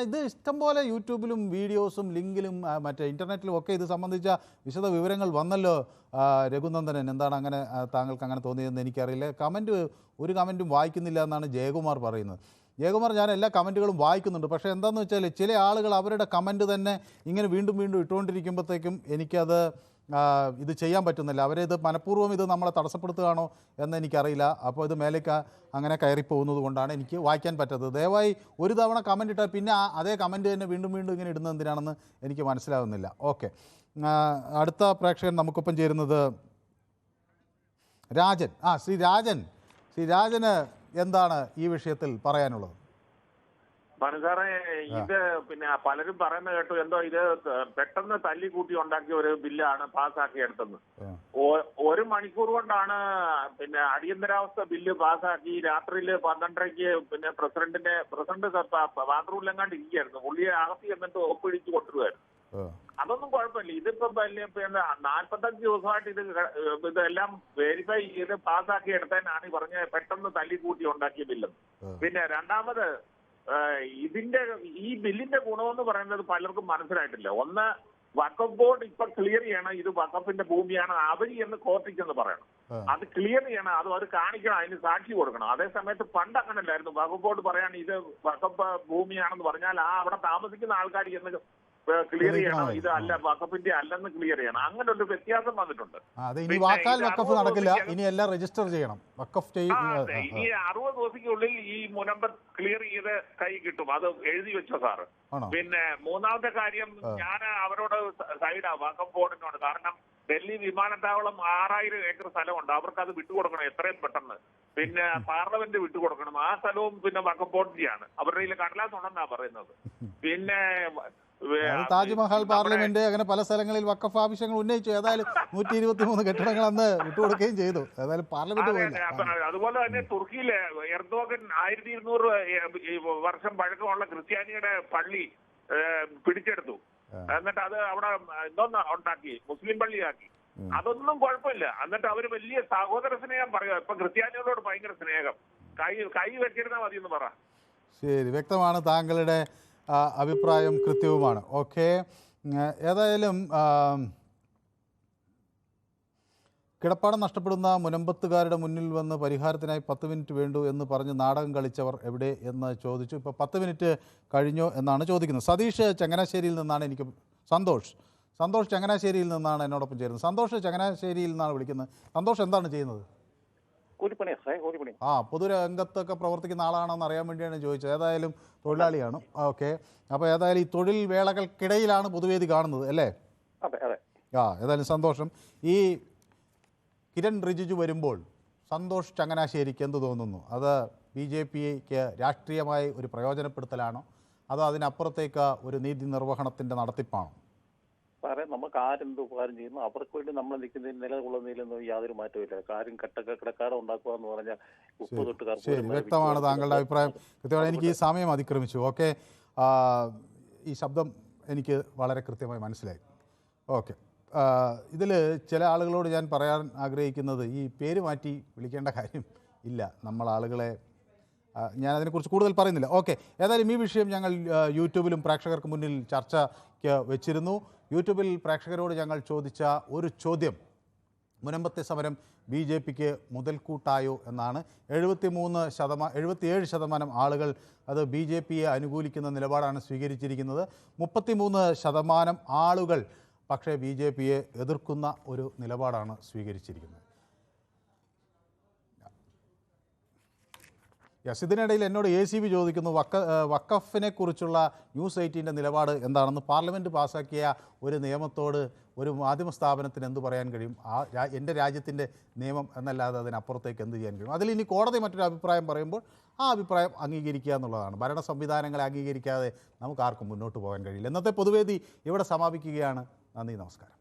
ഇത് ഇഷ്ടംപോലെ യൂട്യൂബിലും വീഡിയോസും ലിങ്കിലും മറ്റേ ഇൻ്റർനെറ്റിലും ഒക്കെ ഇത് സംബന്ധിച്ച വിശദ വിവരങ്ങൾ വന്നല്ലോ. രഘുനന്ദനൻ, എന്താണ് അങ്ങനെ താങ്കൾക്ക് അങ്ങനെ തോന്നിയതെന്ന് എനിക്കറിയില്ല. ഒരു കമൻറ്റും വായിക്കുന്നില്ല എന്നാണ് ജയകുമാർ പറയുന്നത്. ജയകുമാർ, ഞാൻ എല്ലാ കമൻറ്റുകളും വായിക്കുന്നുണ്ട്. പക്ഷേ എന്താണെന്ന് വെച്ചാൽ ചില ആളുകൾ അവരുടെ കമൻറ്റ് തന്നെ ഇങ്ങനെ വീണ്ടും ഇട്ടുകൊണ്ടിരിക്കുമ്പോഴത്തേക്കും എനിക്കത് ഇത് ചെയ്യാൻ പറ്റുന്നില്ല. അവരിത് മനഃപൂർവ്വം ഇത് നമ്മളെ തടസ്സപ്പെടുത്തുകയാണോ എന്ന് എനിക്കറിയില്ല. അപ്പോൾ ഇത് മേലേക്ക് അങ്ങനെ കയറിപ്പോകുന്നത് കൊണ്ടാണ് എനിക്ക് വായിക്കാൻ പറ്റാത്തത്. ദയവായി ഒരു തവണ കമൻറ്റ് ഇട്ടാൽ പിന്നെ അതേ കമൻറ്റ് തന്നെ വീണ്ടും ഇങ്ങനെ ഇടുന്നത് എന്തിനാണെന്ന് എനിക്ക് മനസ്സിലാവുന്നില്ല. ഓക്കെ, അടുത്ത പ്രേക്ഷകൻ നമുക്കൊപ്പം ചേരുന്നത് രാജൻ. ശ്രീ രാജന് എന്താണ് ഈ വിഷയത്തിൽ പറയാനുള്ളത്? മനസാറെ ഇത് പിന്നെ പലരും പറയുന്ന കേട്ടു എന്തോ ഇത് പെട്ടെന്ന് തല്ലിക്കൂട്ടി ഉണ്ടാക്കിയ ഒരു ബില്ലാണ് പാസ്സാക്കി എടുത്തത്. 1 മണിക്കൂർ കൊണ്ടാണ് പിന്നെ അടിയന്തരാവസ്ഥ ബില്ല് പാസ്സാക്കി. രാത്രിയിൽ 12:30 പിന്നെ പ്രസിഡന്റ് ബാത്റൂമിലെങ്ങാണ്ട് ഇരിക്കുകയായിരുന്നു. പുള്ളിയെ അകത്തി എന്നിട്ട് ഒപ്പിടിച്ച് കൊണ്ടുവരുമായിരുന്നു. അതൊന്നും കുഴപ്പമില്ല. ഇതിപ്പോ 45 ദിവസമായിട്ട് ഇതെല്ലാം വെരിഫൈ ചെയ്ത് പാസ്സാക്കി എടുത്തതിനാണ് ഈ പറഞ്ഞ പെട്ടെന്ന് തല്ലിക്കൂട്ടി ഉണ്ടാക്കിയ ബില്ല്. പിന്നെ രണ്ടാമത് ഈ ബില്ലിന്റെ ഗുണമെന്ന് പറയുന്നത് പലർക്കും മനസ്സിലായിട്ടില്ല. ഒന്ന്, വഖഫ് ബോർഡ് ഇപ്പൊ ക്ലിയർ ചെയ്യണം ഇത് വഖഫിന്റെ ഭൂമിയാണ് അവരി എന്ന് കോർട്ടിക്കെന്ന് പറയണം. അത് ക്ലിയർ ചെയ്യണം, അത് കാണിക്കണം, അതിന് സാക്ഷി കൊടുക്കണം. അതേസമയത്ത് പണ്ട് അങ്ങനല്ലായിരുന്നു. വഖഫ് ബോർഡ് പറയാണ് ഇത് വഖഫ് ഭൂമിയാണെന്ന് പറഞ്ഞാൽ അവിടെ താമസിക്കുന്ന ആൾക്കാർ എന്ന് ക്ലിയർ ചെയ്യണം, ഇത് അല്ല വഖഫിന്റെ അല്ലെന്ന് ക്ലിയർ ചെയ്യണം. അങ്ങനെ ഒരു വ്യത്യാസം വന്നിട്ടുണ്ട്. ഇനി വാക്കാൽ വഖഫ് നടക്കില്ല, ഇനി എല്ലാം രജിസ്റ്റർ ചെയ്യണം. ഇനി 60 ദിവസത്തിനുള്ളിൽ ഈ മുനമ്പത്ത് ക്ലിയർ ചെയ്ത് കൈ കിട്ടും. അത് എഴുതി വെച്ചോ സാറ്. പിന്നെ മൂന്നാമത്തെ കാര്യം, ഞാൻ അവരോട് സൈഡാ വഖഫ് ബോർഡിനോട്. കാരണം ഡൽഹി വിമാനത്താവളം 6000 ഏക്കർ സ്ഥലമുണ്ട്. അവർക്ക് അത് വിട്ടുകൊടുക്കണം എത്രയും പെട്ടെന്ന്. പിന്നെ പാർലമെന്റ് വിട്ടുകൊടുക്കണം. ആ സ്ഥലവും പിന്നെ വഖഫ് ബോർഡിന്റെയാണ്. അവരുടെ കയ്യിൽ കടലാസ് ഉണ്ടെന്നാ പറയുന്നത്. പിന്നെ താജ്മഹൽ, പാർലമെന്റ്, അങ്ങനെ പല സ്ഥലങ്ങളിൽ വഖഫ് ആവശ്യങ്ങൾ ഉന്നയിച്ചു. ഏതായാലും 123 കെട്ടിടങ്ങൾ അന്ന് വിട്ടുകൊടുക്കുകയും ചെയ്തു. ഏതായാലും പാർലമെന്റ് പോയില്ല. അതുപോലെ തന്നെ തുർക്കിയിലെ എർദോഗൻ 1200 വർഷം പഴക്കമുള്ള ക്രിസ്ത്യാനിയുടെ പള്ളി പിടിച്ചെടുത്തു. എന്നിട്ട് അത് അവിടെ എന്തോന്ന് ഉണ്ടാക്കി, മുസ്ലിം പള്ളിയാക്കി. അതൊന്നും കുഴപ്പമില്ല. എന്നിട്ട് അവര് വലിയ സഹോദര സ്നേഹം പറയുക. ഇപ്പൊ ക്രിസ്ത്യാനികളോട് ഭയങ്കര സ്നേഹം. കൈ വെച്ചിരുന്നാൽ മതി എന്ന് പറ. ശരി, വ്യക്തമാണ്. താങ്കളുടെ അഭിപ്രായം കൃത്യവുമാണ്. ഓക്കെ, ഏതായാലും കിടപ്പാടം നഷ്ടപ്പെടുന്ന മുനമ്പത്തുകാരുടെ മുന്നിൽ വന്ന് പരിഹാരത്തിനായി 10 മിനിറ്റ് വേണ്ടു എന്ന് പറഞ്ഞ് നാടകം കളിച്ചവർ എവിടെ എന്ന് ചോദിച്ചു. ഇപ്പോൾ 10 മിനിറ്റ് കഴിഞ്ഞോ എന്നാണ് ചോദിക്കുന്നത്. സതീഷ് ചങ്ങനാശ്ശേരിയിൽ നിന്നാണ് സന്തോഷ് ചങ്ങനാശ്ശേരിയിൽ നിന്നാണ് എന്നോടൊപ്പം ചേരുന്നത്. സന്തോഷ് ചങ്ങനാശ്ശേരിയിൽ നിന്നാണ് വിളിക്കുന്നത്. സന്തോഷ് എന്താണ് ചെയ്യുന്നത്? പൊതുരംഗത്തൊക്കെ പ്രവർത്തിക്കുന്ന ആളാണെന്ന് അറിയാൻ വേണ്ടിയാണ് ചോദിച്ചത്. ഏതായാലും തൊഴിലാളിയാണ്. ഓക്കെ, അപ്പോൾ ഏതായാലും ഈ തൊഴിൽ വേളകൾക്കിടയിലാണ് പൊതുവേദി കാണുന്നത് അല്ലേ? ഏതായാലും സന്തോഷം. ഈ കിരൺ റിജിജു വരുമ്പോൾ സന്തോഷ് ചങ്ങനാശ്ശേരിക്ക് എന്ത് തോന്നുന്നു? അത് BJPക്ക് രാഷ്ട്രീയമായി ഒരു പ്രയോജനപ്പെടുത്തലാണോ, അതോ അതിനപ്പുറത്തേക്ക് ഒരു നീതി നിർവഹണത്തിൻ്റെ നടത്തിപ്പാണോ? സാറേ, നമുക്ക് ആരെന്ത് ഉപകാരം ചെയ്യുന്നു അവർക്ക് വേണ്ടി നമ്മൾ നിൽക്കുന്നതിൽ നിലകൊള്ളുന്നതിലൊന്നും യാതൊരു മാറ്റമില്ല. കാര്യം കിടക്കാടം ഉണ്ടാക്കുക എന്ന് പറഞ്ഞാൽ ശരി, വ്യക്തമാണ് താങ്കളുടെ അഭിപ്രായം. കൃത്യമായി എനിക്ക് ഈ സമയം അതിക്രമിച്ചു. ഓക്കെ, ഈ ശബ്ദം എനിക്ക് വളരെ കൃത്യമായി മനസ്സിലായി. ഓക്കെ, ഇതിൽ ചില ആളുകളോട് ഞാൻ പറയാൻ ആഗ്രഹിക്കുന്നത്, ഈ പേര് മാറ്റി വിളിക്കേണ്ട കാര്യം ഇല്ല. നമ്മൾ ആളുകളെ ഞാനതിനെക്കുറിച്ച് കൂടുതൽ പറയുന്നില്ല. ഓക്കെ, ഏതായാലും ഈ വിഷയം ഞങ്ങൾ യൂട്യൂബിലും പ്രേക്ഷകർക്ക് മുന്നിൽ ചർച്ചയ്ക്ക് വെച്ചിരുന്നു. യൂട്യൂബിൽ പ്രേക്ഷകരോട് ഞങ്ങൾ ചോദിച്ച ഒരു ചോദ്യം, മുനമ്പത്തെ സമരം BJPക്ക് മുതൽക്കൂട്ടായോ എന്നാണ്. 77% ആളുകൾ അത് BJPയെ അനുകൂലിക്കുന്ന നിലപാടാണ് സ്വീകരിച്ചിരിക്കുന്നത്. 33% ആളുകൾ പക്ഷേ BJPയെ എതിർക്കുന്ന ഒരു നിലപാടാണ് സ്വീകരിച്ചിരിക്കുന്നത്. ഇതിനിടയിൽ എന്നോട് ACB ചോദിക്കുന്നു, വഖഫിനെ കുറിച്ചുള്ള ന്യൂസ് 18 നിലപാട് എന്താണെന്ന്. പാർലമെൻറ്റ് പാസ്സാക്കിയ ഒരു നിയമത്തോട് ഒരു മാധ്യമ സ്ഥാപനത്തിന് എന്ത് പറയാൻ കഴിയും? എൻ്റെ രാജ്യത്തിൻ്റെ നിയമം എന്നല്ലാതെ അതിനപ്പുറത്തേക്ക് എന്ത് ചെയ്യാൻ കഴിയും? അതിൽ ഇനി കോടതി മറ്റൊരു അഭിപ്രായം പറയുമ്പോൾ ആ അഭിപ്രായം അംഗീകരിക്കുക എന്നുള്ളതാണ്. ഭരണ സംവിധാനങ്ങളെ അംഗീകരിക്കാതെ നമുക്ക് ആർക്കും മുന്നോട്ട് പോകാൻ കഴിയില്ല. ഇന്നത്തെ പൊതുവേദി ഇവിടെ സമാപിക്കുകയാണ്. നന്ദി, നമസ്കാരം.